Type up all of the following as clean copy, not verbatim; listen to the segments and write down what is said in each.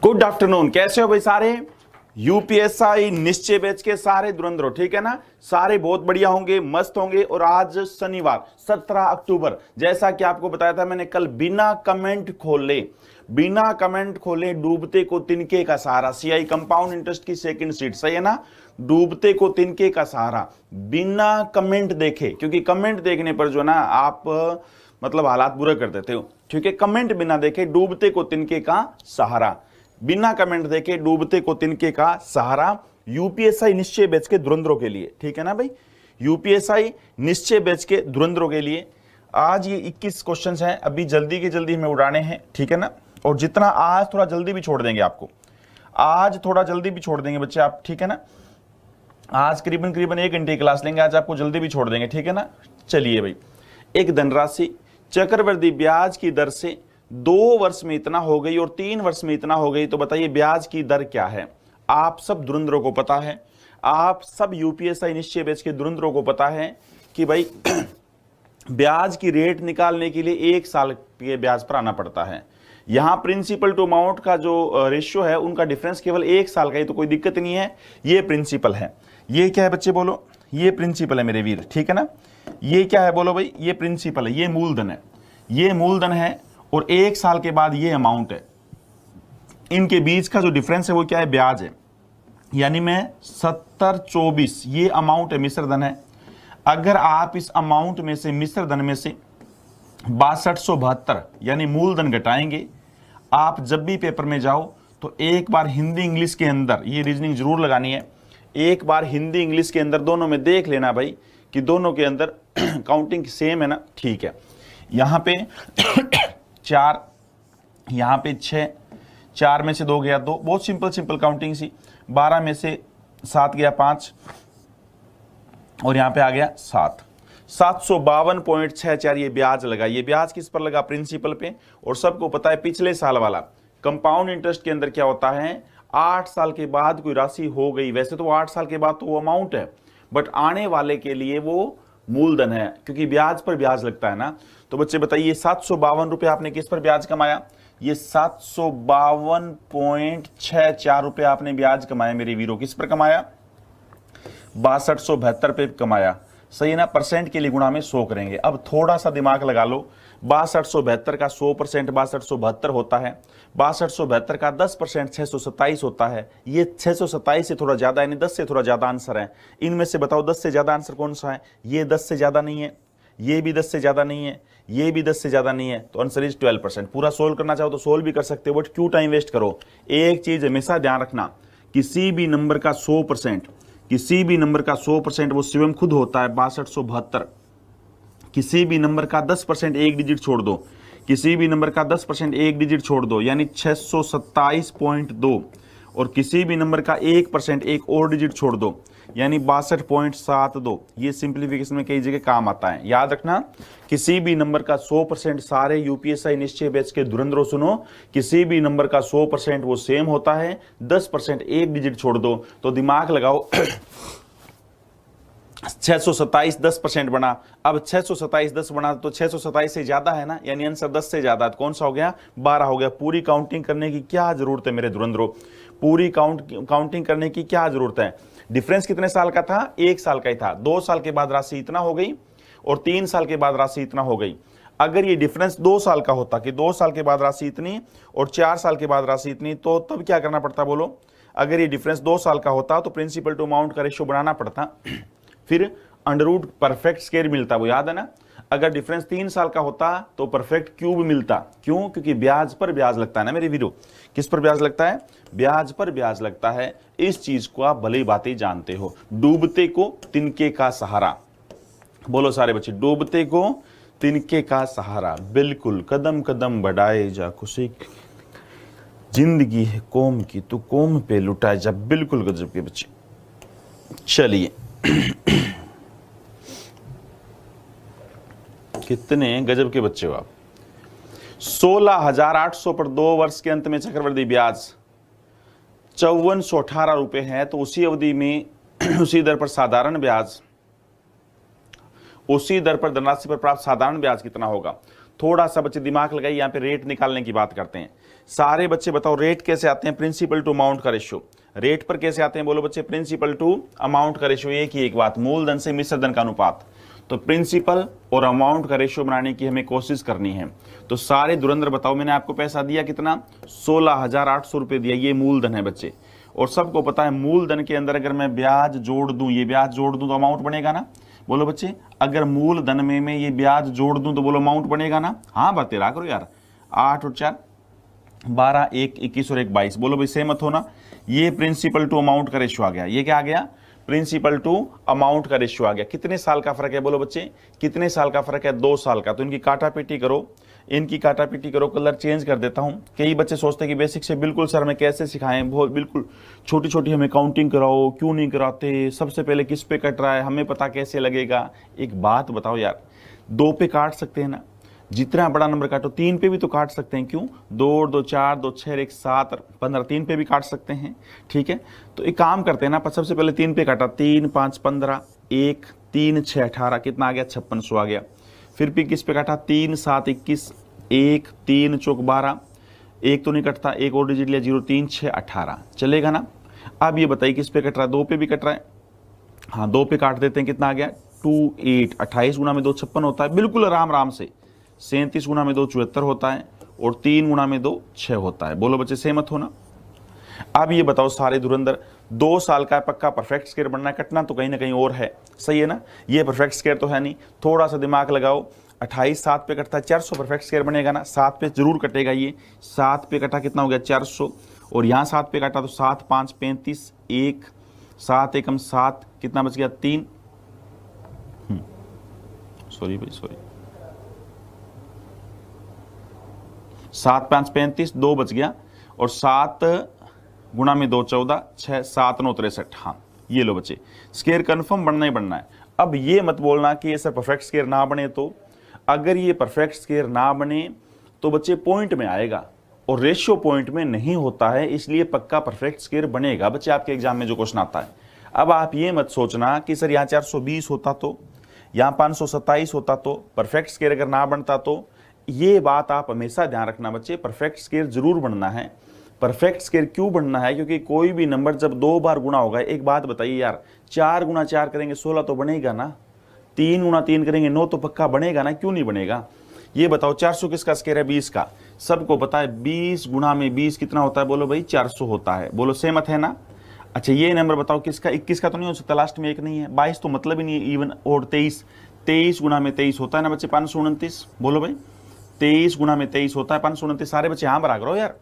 Good afternoon, कैसे हो भाई सारे। यूपीएसआई निश्चय बैच के सारे धुरंधर, ठीक है ना। सारे बहुत बढ़िया होंगे, मस्त होंगे। और आज शनिवार 17 अक्टूबर, जैसा कि आपको बताया था मैंने कल, बिना कमेंट खोले डूबते को तिनके का सहारा, सीआई कंपाउंड इंटरेस्ट की सेकंड सीट, सही है ना। डूबते को तिनके का सहारा बिना कमेंट देखे, क्योंकि कमेंट देखने पर जो ना आप मतलब हालात बुरा कर देते हो, ठीक है। कमेंट बिना देखे डूबते को तिनके का सहारा, बिना कमेंट देखे डूबते को तिनके का सहारा, यूपीएसआई निश्चय बैच के धुरंधरों के लिए, ठीक है ना भाई। यूपीएसआई निश्चय बैच के धुरंधरों के लिए आज ये 21 क्वेश्चंस हैं, अभी जल्दी के जल्दी हमें उड़ाने हैं, ठीक है ना। और जितना आज थोड़ा जल्दी भी छोड़ देंगे आपको, आज थोड़ा जल्दी भी छोड़ देंगे बच्चे आप, ठीक है ना। आज करीबन 1 घंटे की क्लास लेंगे, आज आपको जल्दी भी छोड़ देंगे, ठीक है ना। चलिए भाई, एक धनराशि चक्रवृद्धि ब्याज की दर से 2 वर्ष में इतना हो गई और 3 वर्ष में इतना हो गई, तो बताइए ब्याज की दर क्या है। आप सब धुरंधरों को पता है, आप सब यूपीएसआई निश्चय बैच के धुरंधरों को पता है कि भाई ब्याज की रेट निकालने के लिए 1 साल के ब्याज पर आना पड़ता है। यहां प्रिंसिपल टू अमाउंट का जो रेशियो है उनका डिफरेंस केवल 1 साल का ही, तो कोई दिक्कत नहीं है। ये प्रिंसिपल है, ये क्या है बच्चे बोलो, ये प्रिंसिपल है मेरे वीर, ठीक है ना। ये क्या है बोलो भाई, ये प्रिंसिपल है, ये मूलधन है, ये मूलधन है। और 1 साल के बाद ये अमाउंट है, इनके बीच का जो डिफरेंस है वो क्या है, ब्याज है। यानी मैं 70-24 ये अमाउंट है, मिश्र धन है। अगर आप इस अमाउंट में से, मिश्र धन में से 6272 यानी मूलधन घटाएंगे, आप जब भी पेपर में जाओ तो एक बार हिंदी इंग्लिश के अंदर ये रीजनिंग जरूर लगानी है। एक बार हिंदी इंग्लिश के अंदर दोनों में देख लेना भाई कि दोनों के अंदर काउंटिंग सेम है ना, ठीक है। यहां पे 4, यहां पे 6, 4 में से 2 गया 2, बहुत सिंपल काउंटिंग सी। 12 में से 7 गया 5 और यहां पे आ गया 7। 752.64 ये ब्याज लगा। ये ब्याज किस पर लगा, प्रिंसिपल पे। और सबको पता है पिछले साल वाला कंपाउंड इंटरेस्ट के अंदर क्या होता है, 8 साल के बाद कोई राशि हो गई, वैसे तो 8 साल के बाद तो वो अमाउंट है, बट आने वाले के लिए वो मूलधन है, क्योंकि ब्याज पर ब्याज लगता है ना। तो बच्चे बताइए 752 रुपए आपने किस पर ब्याज कमाया, ये 752.64 रुपए आपने ब्याज कमाया मेरे वीरों। किस पर कमाया, 6272 पे कमाया, सही है ना। परसेंट के लिए गुणा में 100 करेंगे। अब थोड़ा सा दिमाग लगा लो, 6272 का 100% 6272 होता है, 6272 का 10% 627 होता है। ये 627 से थोड़ा ज्यादा, यानी 10 से थोड़ा ज्यादा आंसर है। इनमें से बताओ 10 से ज्यादा आंसर कौन सा है, ये 10 से ज्यादा नहीं है, ये भी 10 से ज्यादा नहीं है, ये भी 10 से ज्यादा नहीं है, तो आंसर इज 12%। पूरा सोल्व करना चाहो तो सोल्व भी कर सकते हो, बट क्यों टाइम वेस्ट करो। एक चीज हमेशा ध्यान रखना, किसी भी नंबर का 100%, किसी भी नंबर का 100% वो स्वयं खुद होता है 6272। किसी भी नंबर का 10% एक डिजिट छोड़ दो, किसी भी नंबर का 10% एक डिजिट छोड़ दो, यानी 627.2। और किसी भी नंबर का 1% एक और डिजिट छोड़ दो, यानी 62.72। ये सिंप्लीफिकेशन में कई जगह काम आता है, याद रखना। किसी भी नंबर का 100%, सारे यूपीएसआई निश्चय बैच के धुरंधरों सुनो, किसी भी नंबर का 100% वो सेम होता है, 10% एक डिजिट छोड़ दो। तो दिमाग लगाओ 627 10% बना। अब 627 10 बना तो 627 से ज्यादा है ना, यानी आंसर 10 से ज्यादा, कौन सा हो गया, 12 हो गया। पूरी काउंटिंग करने की क्या जरूरत है मेरे धुरंधरों, पूरी काउंटिंग करने की क्या जरूरत है। डिफरेंस कितने साल का था, 1 साल का ही था। 2 साल के बाद राशि इतना हो गई और 3 साल के बाद राशि इतना हो गई। अगर ये डिफरेंस 2 साल का होता कि 2 साल के बाद राशि इतनी और 4 साल के बाद राशि इतनी, तो तब क्या करना पड़ता बोलो। अगर ये डिफरेंस 2 साल का होता तो प्रिंसिपल टू अमाउंट का रेशियो बनाना पड़ता, फिर अंडररूट परफेक्ट स्क्वायर मिलता, वो याद है ना। अगर डिफरेंस 3 साल का होता तो परफेक्ट क्यूब मिलता। क्यों, क्योंकि ब्याज पर ब्याज लगता है ना मेरे वीरो। किस पर ब्याज लगता है, ब्याज पर ब्याज लगता है। इस चीज को आप भली भांति जानते हो। डूबते को तिनके का सहारा, बोलो सारे बच्चे, डूबते को तिनके का सहारा। बिल्कुल, कदम कदम बढ़ाए जा, खुशी जिंदगी है कौम की, तू कौम पे लुटाए जा। बिल्कुल गजब के बच्चे। चलिए कितने गजब के बच्चे हो आप। 16,800 पर 2 वर्ष के अंत में चक्रवृद्धि ब्याज 5418 रुपए है, तो उसी अवधि में उसी दर पर साधारण ब्याज, उसी दर पर धनराशि पर प्राप्त साधारण ब्याज कितना होगा। थोड़ा सा बच्चे दिमाग लगाइए, यहाँ पे रेट निकालने की बात करते हैं। सारे बच्चे बताओ रेट कैसे आते हैं, प्रिंसिपल टू अमाउंट का रेशियो। रेट पर कैसे आते हैं बोलो बच्चे, प्रिंसिपल टू अमाउंट का रेशियो। एक ही एक बात, मूलधन से मिश्र धन का अनुपात। तो प्रिंसिपल और अमाउंट का रेशियो बनाने की हमें कोशिश करनी है। तो सारे धुरंधर बताओ, मैंने आपको पैसा दिया कितना, 16,800 रुपये दिया, ये मूलधन है बच्चे। और सबको पता है मूलधन के अंदर अगर मैं ब्याज जोड़ दूं, ये ब्याज जोड़ दूं तो अमाउंट बनेगा ना। बोलो बच्चे, अगर मूलधन में मैं ये ब्याज जोड़ दूं तो बोलो अमाउंट बनेगा ना। हाँ बातें रहा करो यार। 8 और 4 12, 1 21 और 1 22। बोलो भाई सहमत हो ना। ये प्रिंसिपल टू अमाउंट का रेशियो आ गया। ये क्या आ गया, प्रिंसिपल टू अमाउंट का रेशियो आ गया। कितने साल का फर्क है बोलो बच्चे, कितने साल का फर्क है, 2 साल का। तो इनकी काटापीटी करो, इनकी काटापीटी करो। कलर चेंज कर देता हूं। कई बच्चे सोचते हैं कि बेसिक से बिल्कुल सर हमें कैसे सिखाएं, बहुत बिल्कुल छोटी छोटी हमें काउंटिंग कराओ, क्यों नहीं कराते, सबसे पहले किस पे कट रहा है, हमें पता कैसे लगेगा। एक बात बताओ यार, 2 पे काट सकते हैं ना, जितना बड़ा नंबर काटो। 3 पे भी तो काट सकते हैं, क्यों, 2 और 2 4, 2 6 1 7 15, 3 पे भी काट सकते हैं। ठीक है, तो एक काम करते हैं ना, सबसे पहले 3 पे काटा, 3 5 15, 1 3 6 18, कितना आ गया, 5600 आ गया। फिर भी किस पे काटा, 3 7 21, 1 3 चौक 12, 1 तो नहीं कटता, एक और डिजिट लिया 0 3 6 18, चलेगा ना। अब ये बताइए किस पे कट रहा है, 2 पे भी कट रहा है। हाँ 2 पे काट देते हैं, कितना आ गया, 2 8, 28 गुना में 2 56 होता है, बिल्कुल आराम आराम से। 37 गुना में 2 74 होता है, और 3 गुना में 2 6 होता है। बोलो बच्चे सहमत हो ना। अब ये बताओ सारे धुरंधर, 2 साल का पक्का परफेक्ट स्क्वायर बनना है, कटना तो कहीं ना कहीं और है, सही है ना। ये परफेक्ट स्क्वायर तो है नहीं, थोड़ा सा दिमाग लगाओ। 28 7 पे कटता है, 400 परफेक्ट स्क्वायर बनेगा ना। 7 पे जरूर कटेगा, ये 7 पे कटा कितना हो गया, 400। और यहाँ 7 पे काटा तो 7 5 35, 1 7 एकम 7, कितना बच गया, 3। सॉरी भाई सॉरी, 7 5 35, 2 बच गया, और 7 गुना में 2 14, 6 7 9 63। हाँ ये लो बच्चे, स्क्वायर कन्फर्म बनना ही बनना है। अब ये मत बोलना कि ये सर परफेक्ट स्क्वायर ना बने। तो अगर ये परफेक्ट स्क्वायर ना बने तो बच्चे पॉइंट में आएगा, और रेशियो पॉइंट में नहीं होता है, इसलिए पक्का परफेक्ट स्क्वायर बनेगा बच्चे आपके एग्जाम में जो क्वेश्चन आता है। अब आप ये मत सोचना कि सर यहाँ 420 होता तो, यहाँ 527 होता तो, परफेक्ट स्क्वायर अगर ना बनता तो। ये बात आप हमेशा ध्यान रखना बच्चे, परफेक्ट स्क्वायर जरूर बनना है। परफेक्ट स्क्वायर क्यों बनना है, क्योंकि कोई भी नंबर जब 2 बार गुना होगा, एक बात बताइए यार, 4 गुना 4 करेंगे 16 तो बनेगा ना, 3 गुना 3 करेंगे 9 तो पक्का बनेगा ना, क्यों नहीं बनेगा। ये बताओ 400 किसका स्क्वायर है, 20 का। सबको पता है 20 गुना में 20 कितना होता है, बोलो भाई 400 होता है। बोलो सहमत है ना। अच्छा ये नंबर बताओ किसका, 21 का तो नहीं हो सकता, लास्ट में 1 नहीं है, 22 तो मतलब ही नहीं है इवन। और 23 गुना में 23 होता है ना बच्चे, 529। बोलो भाई 23 गुना में 23 होता है 529। सारे बच्चे हाँ बराबर हो यार,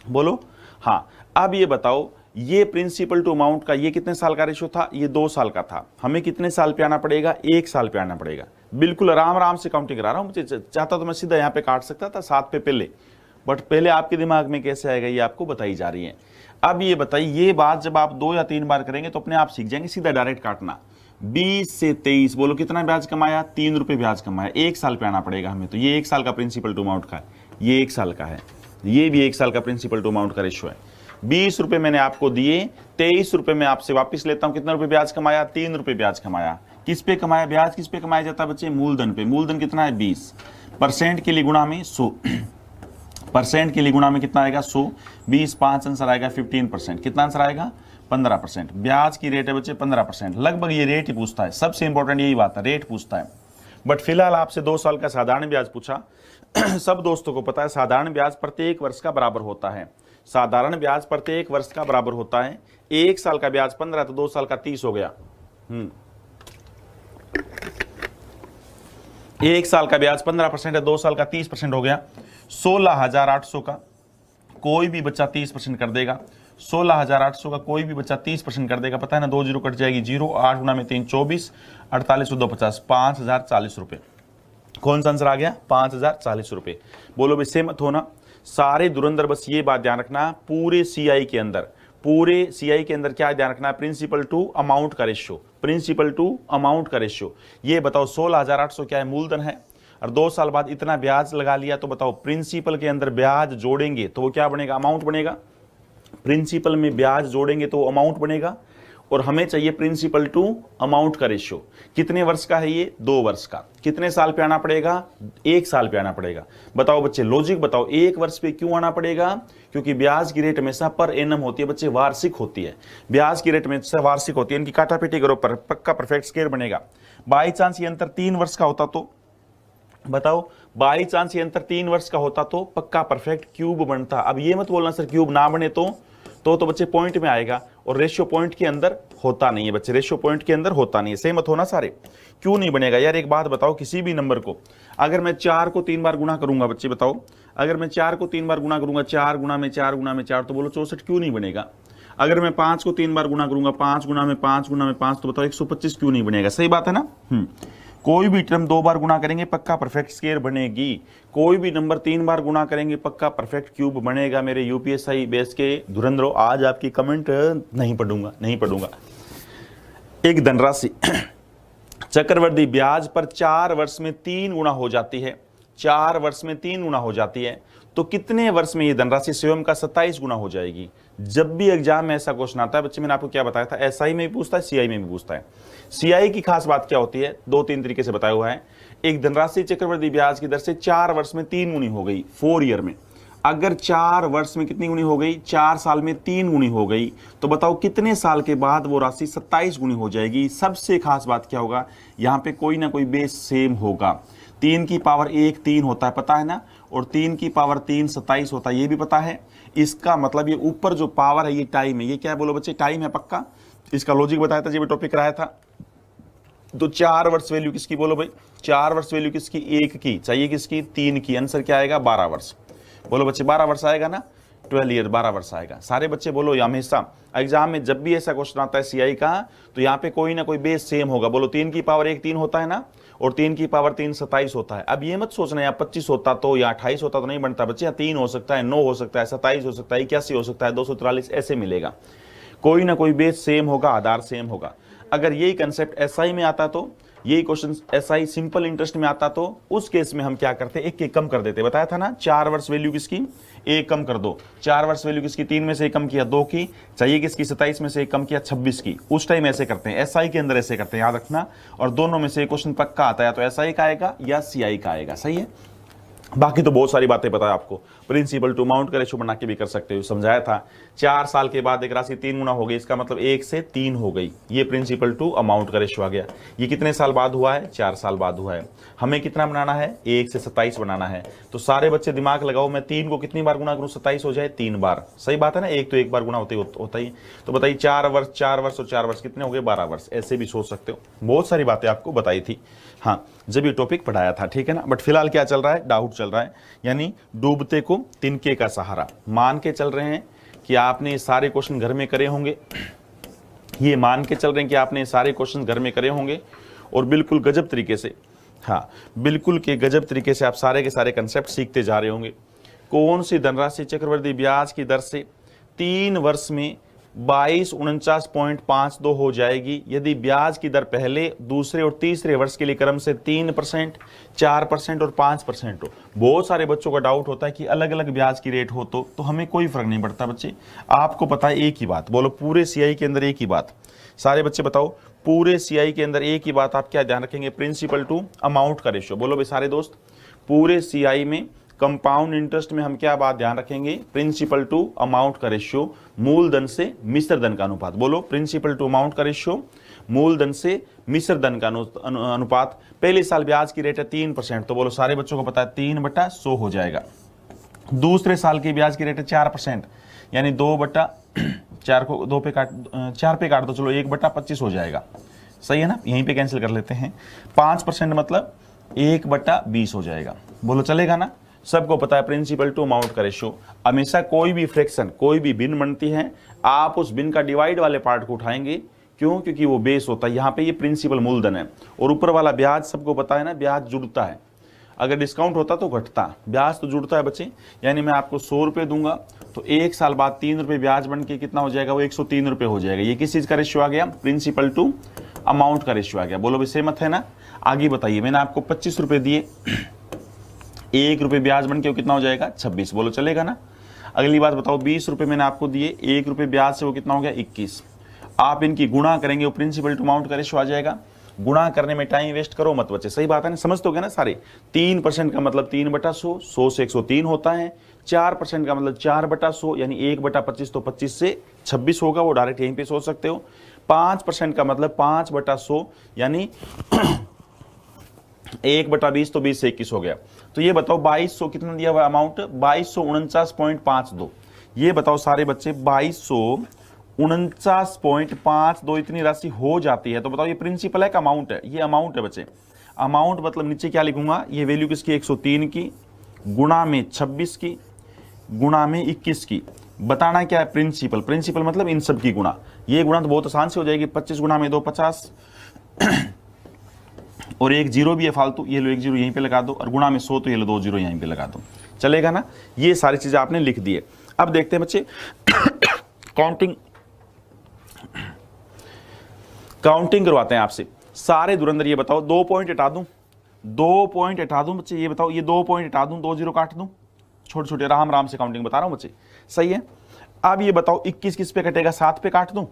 बोलो हाँ। अब ये बताओ, ये प्रिंसिपल टू अमाउंट का ये कितने साल का रेशियो था, ये 2 साल का था। हमें कितने साल पे आना पड़ेगा, 1 साल पे आना पड़ेगा। बिल्कुल आराम आराम से काउंटिंग करा रहा हूं, मुझे चाहता तो मैं सीधा यहाँ पे काट सकता था 7 पे पहले, बट पहले आपके दिमाग में कैसे आएगा ये आपको बताई जा रही है। अब ये बताइए, ये बात जब आप 2 या 3 बार करेंगे तो अपने आप सीख जाएंगे सीधा डायरेक्ट काटना। 20 से 23, बोलो कितना ब्याज कमाया, 3 रुपए ब्याज कमाया। 1 साल पे आना पड़ेगा हमें, तो ये 1 साल का प्रिंसिपल टू अमाउंट का है, ये 1 साल का है, ये भी 1 साल का प्रिंसिपल टू अमाउंट का रेशियो है। 20 रुपए मैंने आपको दिए, 23 रुपए मैं आपसे वापस लेता हूं। कितना रुपए ब्याज कमाया, 3 रुपए ब्याज कमाया। किस पे कमाया ब्याज, किस पे कमाया जाता है बच्चे, मूलधन पे। मूलधन कितना है, 20। परसेंट के लिए गुणा में 100, परसेंट के लिए गुणा में कितना आएगा, 100। 20 5 आंसर आएगा 15%। कितना आंसर आएगा, 15%। ब्याज की रेट है बच्चे 15%। लगभग ये रेट ही पूछता है, सबसे इंपॉर्टेंट यही बात है, रेट पूछता है। बट फिलहाल आपसे 2 साल का साधारण ब्याज पूछा। सब दोस्तों को पता है साधारण ब्याज प्रत्येक वर्ष का बराबर होता है। साधारण ब्याज प्रत्येक वर्ष का बराबर होता है। 1 साल का ब्याज 15 तो 2 साल का 30 हो गया। 1 साल का ब्याज 15% है, 2 साल का 30% हो गया। 16,800 का कोई भी बच्चा 30% कर देगा। 16,800 का कोई भी बच्चा 30% कर देगा। पता है ना, 2 जीरो कट जाएगी, 0 8 गुना में 3 24, 48 2 50, 5,040 रुपये। कौन सा आंसर आ गया, 5,040 रुपये। बोलो भाई सहमत हो ना। सारे धुरंधर बस ये बात ध्यान रखना, पूरे सीआई के अंदर, पूरे सीआई के अंदर क्या ध्यान रखना है, प्रिंसिपल टू अमाउंट का रेशियो, प्रिंसिपल टू अमाउंट का रेशियो। ये बताओ 16,800 क्या है, मूलधन है, और 2 साल बाद इतना ब्याज लगा लिया, तो बताओ प्रिंसिपल के अंदर ब्याज जोड़ेंगे तो वो क्या बनेगा, अमाउंट बनेगा। प्रिंसिपल में ब्याज जोड़ेंगे तो अमाउंट बनेगा, और हमें चाहिए प्रिंसिपल टू अमाउंट का रेशियो। कितने वर्ष का है ये? 2 वर्ष का। कितने साल पे आना पड़ेगा? 1 साल पे आना पड़ेगा। बताओ बच्चे, लॉजिक बताओ, 1 वर्ष पे क्यों आना पड़ेगा? क्योंकि ब्याज की रेट हमेशा पर एनम होती है बच्चे, वार्षिक होती है। ब्याज की रेट हमेशा वार्षिक होती है। इनकी काटापीटी करो, पर पक्का परफेक्ट स्क्वायर बनेगा। बाई चांस ये अंतर 3 वर्ष का होता तो बताओ, बाई चांस ये अंतर 3 वर्ष का होता तो पक्का परफेक्ट क्यूब बनता। अब ये मत बोलना सर क्यूब ना बने तो बच्चे पॉइंट में आएगा, और रेशियो पॉइंट के अंदर होता नहीं है बच्चे, रेशियो पॉइंट के अंदर होता नहीं है। सही मत होना सारे। क्यों नहीं बनेगा यार? एक बात बताओ, किसी भी नंबर को अगर मैं 4 को 3 बार गुना करूंगा बच्चे, बताओ अगर मैं 4 को 3 बार गुना करूंगा, 4 गुना में 4 गुना में 4, तो बोलो 64 क्यों नहीं बनेगा? अगर मैं 5 को 3 बार गुना करूंगा, 5 गुना में 5 गुना में 5, तो बताओ 125 क्यों नहीं बनेगा? सही बात है ना। कोई भी टर्म 2 बार गुना करेंगे पक्का परफेक्ट स्क्वायर बनेगी। कोई भी नंबर 3 बार गुना करेंगे पक्का परफेक्ट क्यूब बनेगा। मेरे यूपीएसआई बेस के धुरंधरों, आज आपकी कमेंट नहीं पढ़ूंगा। एक धनराशि चक्रवृद्धि ब्याज पर 4 वर्ष में 3 गुना हो जाती है, 4 वर्ष में 3 गुना हो जाती है, तो कितने वर्ष में ये धनराशि स्वयं का 27 गुना हो जाएगी? जब भी एग्जाम में ऐसा क्वेश्चन आता है बच्चे, मैंने आपको क्या बताया था, एसआई में भी पूछता है, सीआई में भी पूछता है। सीआई की खास बात क्या होती है? 2-3 तरीके से बताया हुआ है। एक धनराशि चक्रवृद्धि ब्याज की दर से 4 वर्ष में 3 गुनी हो गई, 4 ईयर में। अगर 4 वर्ष में कितनी गुनी हो गई? 4 साल में 3 गुनी हो गई, तो बताओ कितने साल के बाद वो राशि 27 गुनी हो जाएगी? सबसे खास बात क्या होगा, यहाँ पे कोई ना कोई बेस सेम होगा। 3 की पावर 1 3 होता है, पता है ना, और 3 की पावर 3 27 होता है, ये भी पता है। इसका मतलब ये ऊपर जो पावर है ये टाइम है। ये क्या है बोलो बच्चे? टाइम है पक्का। इसका लॉजिक बताया था जब टॉपिक कराया था। तो 4 वर्ष वैल्यू किसकी बोलो भाई? 4 वर्ष वैल्यू किसकी? 1 की। चाहिए किसकी? 3 की। आंसर क्या आएगा? 12 वर्ष। बोलो बच्चे 12 वर्ष आएगा ना, 12 ईयर 12 वर्ष आएगा। सारे बच्चे बोलो। हमेशा एग्जाम में जब भी ऐसा क्वेश्चन आता है सीआई का, तो यहाँ पे कोई ना कोई बेस सेम होगा। बोलो 3 की पावर 1 3 होता है ना, और 3 की पावर 3 27 होता है। अब ये मत सोचना या 25 होता तो या 28 होता तो नहीं बनता बच्चे। 3 हो सकता है, 9 हो सकता है, 27 हो सकता है, 81 हो सकता है, 243 ऐसे मिलेगा। कोई ना कोई बेस सेम होगा, आधार सेम होगा। अगर यही कंसेप्ट एसआई में आता तो, यही क्वेश्चन एसआई सिंपल इंटरेस्ट में आता तो उस केस में हम क्या करते? एक कम कर देते। बताया था ना, 4 वर्ष वैल्यू किसकी? 1 कम कर दो। 4 वर्ष वैल्यू किसकी? 3 में से 1 कम किया, 2 की। चाहिए किसकी? 27 में से 1 कम किया, 26 की। उस टाइम ऐसे करते हैं, एसआई के अंदर ऐसे करते हैं, याद रखना। और दोनों में से क्वेश्चन पक्का आता है, तो एसआई का आएगा या सीआई का आएगा। सही है। बाकी तो बहुत सारी बातें पता है आपको। प्रिंसिपल टू अमाउंट का रेशो बना के भी कर सकते हो, समझाया था। 4 साल के बाद एक राशि 3 गुना हो गई, इसका मतलब 1 से 3 हो गई। ये प्रिंसिपल टू अमाउंट का रेशो आ गया। ये कितने साल बाद हुआ है? 4 साल बाद हुआ है। हमें कितना बनाना है? 1 से 27 बनाना है। तो सारे बच्चे दिमाग लगाओ, मैं 3 को कितनी बार गुना करूं? 27 हो जाए 3 बार। सही बात है ना, 1 तो 1 बार गुना होता ही। तो बताइए 4 वर्ष और 4 वर्ष कितने हो गए? 12 वर्ष। ऐसे भी सोच सकते हो। बहुत सारी बातें आपको बताई थी हाँ, जब ये टॉपिक पढ़ाया था, ठीक है ना। बट फिलहाल क्या चल रहा है? डाउट चल रहा है, यानी डूबते को तिनके का सहारा। मान के चल रहे हैं कि आपने ये सारे क्वेश्चन घर में करे होंगे। ये मान के चल रहे हैं कि आपने ये सारे क्वेश्चन घर में करे होंगे, और बिल्कुल गजब तरीके से, हाँ बिल्कुल के गजब तरीके से आप सारे के सारे कंसेप्ट सीखते जा रहे होंगे। कौन सी धनराशि चक्रवृद्धि ब्याज की दर से 3 वर्ष में 2249.52 हो जाएगी यदि ब्याज की दर पहले, दूसरे और तीसरे वर्ष के लिए क्रम से 3%, 4% और 5% हो। बहुत सारे बच्चों का डाउट होता है कि अलग अलग ब्याज की रेट हो तो हमें कोई फर्क नहीं पड़ता बच्चे। आपको पता है एक ही बात, बोलो पूरे सीआई के अंदर एक ही बात। सारे बच्चे बताओ, पूरे सीआई के अंदर एक ही बात आप क्या ध्यान रखेंगे? प्रिंसिपल टू अमाउंट का रेशियो। बोलो भाई सारे दोस्त, पूरे सीआई में कंपाउंड इंटरेस्ट में हम क्या बात ध्यान रखेंगे? प्रिंसिपल टू अमाउंट का रेशियो, मूलधन से मिश्र धन का अनुपात। बोलो प्रिंसिपल टू अमाउंट का रेशियो, मूलधन से मिश्र धन का अनुपात। पहले साल ब्याज की रेट है 3%, तो बोलो सारे बच्चों को पता है 3/100 हो जाएगा। दूसरे साल की ब्याज की रेट है 4%, यानी 2/4 को 2 पे काट 4 पे काट दो, चलो 1/25 हो जाएगा। सही है ना, यहीं पे कैंसिल कर लेते हैं। 5% मतलब 1/20 हो जाएगा। बोलो चलेगा ना। सबको पता है प्रिंसिपल टू अमाउंट का रेशियो, हमेशा कोई भी फ्रैक्शन, कोई भी भिन्न बनती है, आप उस भिन्न का डिवाइड वाले पार्ट को उठाएंगे। क्यों? क्योंकि वो बेस होता है। यहाँ पे ये प्रिंसिपल मूलधन है, और ऊपर वाला ब्याज सबको पता है ना, ब्याज जुड़ता है। अगर डिस्काउंट होता तो घटता, ब्याज तो जुड़ता है बच्चे। यानी मैं आपको 100 रुपये दूंगा तो 1 साल बाद 3 रुपये ब्याज बन के कितना हो जाएगा? वो 103 रुपये हो जाएगा। ये किस चीज़ का रेशियो आ गया? प्रिंसिपल टू अमाउंट का रेशियो आ गया। बोलो भाई सहमत है ना। आगे बताइए, मैंने आपको 25 रुपये दिए, 1 रुपये ब्याज बन के वो कितना हो जाएगा? 26। बोलो चलेगा ना। अगली बात बताओ, 20 रुपये मैंने आपको दिए, 1 रुपये ब्याज से वो कितना हो गया? 21। आप इनकी गुणा करेंगे वो प्रिंसिपल टू अमाउंट का रेशियो आ जाएगा। गुणा करने में टाइम वेस्ट करो मत बच्चे, सही बात है ना, समझते हो गए ना सारे। 3% का मतलब 3/100, 100 से 103 होता है। 4% का मतलब 4/100 यानी 1/25, तो 25 से 26 होगा, वो डायरेक्ट यहीं पे सोच सकते हो। 5% का मतलब 5/100 यानी 1/20, तो 20 से 21 हो गया। तो ये बताओ 2200 कितना दिया हुआ अमाउंट, 2249.52। ये बताओ सारे बच्चे 2249.52 इतनी राशि हो जाती है, तो बताओ ये प्रिंसिपल है कि अमाउंट है? ये अमाउंट है बच्चे। अमाउंट मतलब नीचे क्या लिखूंगा, ये वैल्यू किसकी, 103 की, गुणा में 26 की, गुणा में 21 की। बताना क्या है, प्रिंसिपल। प्रिंसिपल मतलब इन सब की गुणा। ये गुणा तो बहुत आसान से हो जाएगी, 25 गुणा में 2 50 और एक जीरो भी है फालतू, ये लो एक जीरो यहीं पे लगा दो, और गुणा में 100 तो ये लो 2 जीरो यहीं पे लगा दो, चलेगा ना। ये सारी चीजें आपने लिख दी है। अब देखते हैं बच्चे काउंटिंग करवाते हैं आपसे। सारे धुरंधर ये बताओ 2 पॉइंट हटा दूं, 2 पॉइंट हटा दूं बच्चे, ये बताओ ये 2 पॉइंट हटा दूं, 2 जीरो काट दूं, छोटे छोटे राम राम से काउंटिंग बता रहा हूं बच्चे, सही है। अब ये बताओ 21 किस पे कटेगा, 7 पे काट दूं,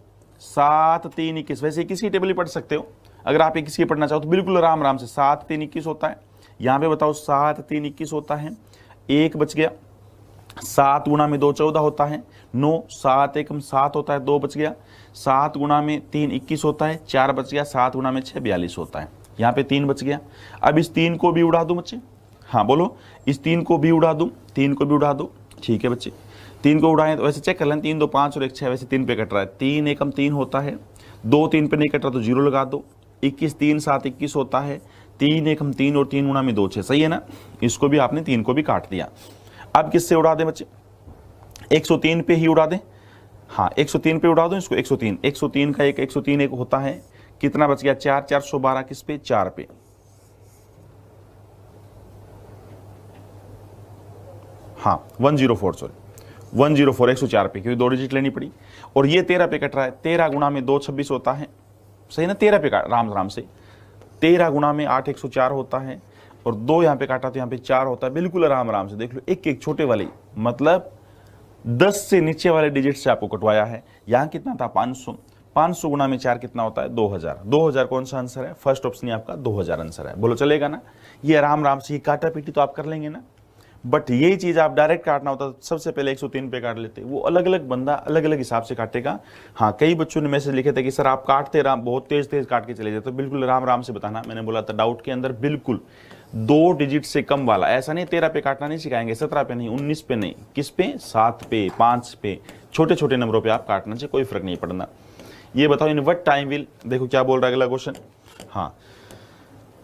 7 3 21। वैसे 21 की टेबल ही पढ़ सकते हो, अगर आप 21 की पढ़ना चाहो तो बिल्कुल राम राम से। 7 3 21 होता है, यहां पे बताओ 7 3 21 होता है, 1 बच गया। 7 गुणा में 2 14 होता है, 9 7 1 7 होता है, 2 बच गया। 7 गुणा में 3 21 होता है, 4 बच गया। 7 गुणा में 6 42 होता है, यहाँ पे 3 बच गया। अब इस 3 को भी उड़ा दूं बच्चे, हाँ बोलो, इस 3 को भी उड़ा दूं, 3 को भी उड़ा दो, ठीक है बच्चे। 3 को उड़ाएं तो वैसे चेक कर लें, 3 2 5 और 1 6, वैसे 3 पे कट रहा है, 3 एकम 3 होता है, 2 3 पे नहीं कट रहा तो 0 लगा दो। 21 3 7 21 होता है, 3 एकम 3 और 3 गुणा में 2 6, सही है ना। इसको भी आपने 3 को भी काट दिया। अब किससे उड़ा दें बच्चे, 103 पे ही उड़ा दें, हाँ 103 पे उड़ा दो इसको। 103 का 103 एक होता है, कितना बच गया, 4 412 किस पे, 4 पे। हाँ 104, सॉरी 104 104 पे, क्योंकि 2 डिजिट लेनी पड़ी। और ये 13 पे कट रहा है, 13 गुणा में 2 26 होता है, सही ना। 13 पे राम राम से, 13 गुणा में 8 104 होता है, और 2 यहाँ पे काटा तो यहाँ पे 4 होता है, बिल्कुल आराम आराम से देख लो। एक एक छोटे वाले मतलब 10 से नीचे वाले डिजिट से आपको कटवाया है। यहाँ कितना था, 500, 500 गुणा में 4 कितना होता है, 2000। 2000 कौन सा आंसर है, फर्स्ट ऑप्शन ही आपका 2000 आंसर है, बोलो चलेगा ना। ये आराम आराम से, काटा पीटी तो आप कर लेंगे ना। बट यही चीज आप डायरेक्ट काटना होता तो सबसे पहले 103 पे काट लेते, वो अलग अलग बंदा अलग अलग हिसाब से काटेगा। हाँ कई बच्चों ने मैसेज लिखे थे कि सर आप काटते राम बहुत तेज तेज काट के चले जाते, तो बिल्कुल राम राम से बताना। मैंने बोला था डाउट के अंदर बिल्कुल 2 डिजिट से कम वाला, ऐसा नहीं 13 पे काटना नहीं सिखाएंगे, 17 पे नहीं, 19 पे नहीं, किस पे, 7 पे 5 पे, छोटे छोटे नंबरों पे आप काटना चाहिए, कोई फर्क नहीं पड़ना। ये बताओ इन व्हाट टाइम विल, देखो क्या बोल रहा है अगला क्वेश्चन। हाँ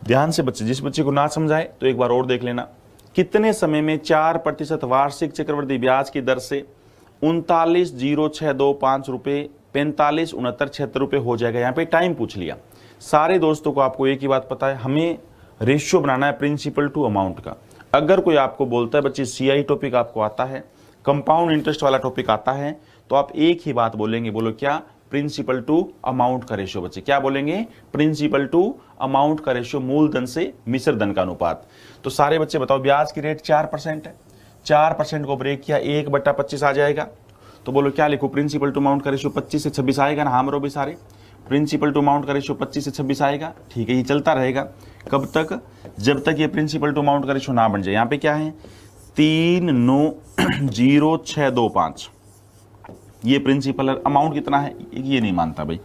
ध्यान से बच्चे, जिस बच्चे को ना समझाए तो एक बार और देख लेना। कितने समय में 4% वार्षिक चक्रवृद्धि ब्याज की दर से 39,0625 रुपए 45,69,76 रुपए हो जाएगा। यहाँ पे टाइम पूछ लिया। सारे दोस्तों को आपको एक ही बात पता है, हमें रेशियो बनाना है प्रिंसिपल टू अमाउंट का। अगर कोई आपको बोलता है बच्चे सीआई टॉपिक आपको आता है, कंपाउंड इंटरेस्ट वाला टॉपिक आता है, तो आप एक ही बात बोलेंगे, बोलो क्या, प्रिंसिपल टू अमाउंट का रेशियो। बच्चे क्या बोलेंगे, प्रिंसिपल टू अमाउंट का रेशियो, मूलधन से मिश्र धन का अनुपात। तो सारे बच्चे बताओ, ब्याज की रेट 4% है, 4% को ब्रेक किया 1/25 आ जाएगा, तो बोलो क्या लिखो, प्रिंसिपल टू अमाउंट का रेशियो 25 से 26 आएगा ना। हमरो भी सारे प्रिंसिपल टू अमाउंट का रेशियो 25 से 26 आएगा, ठीक है। ये चलता रहेगा कब तक, जब तक ये प्रिंसिपल टू अमाउंट का रेशियो ना बन जाए। यहाँ पे क्या है, 3,9,0625, ये प्रिंसिपल अमाउंट कितना है, ये नहीं मानता भाई।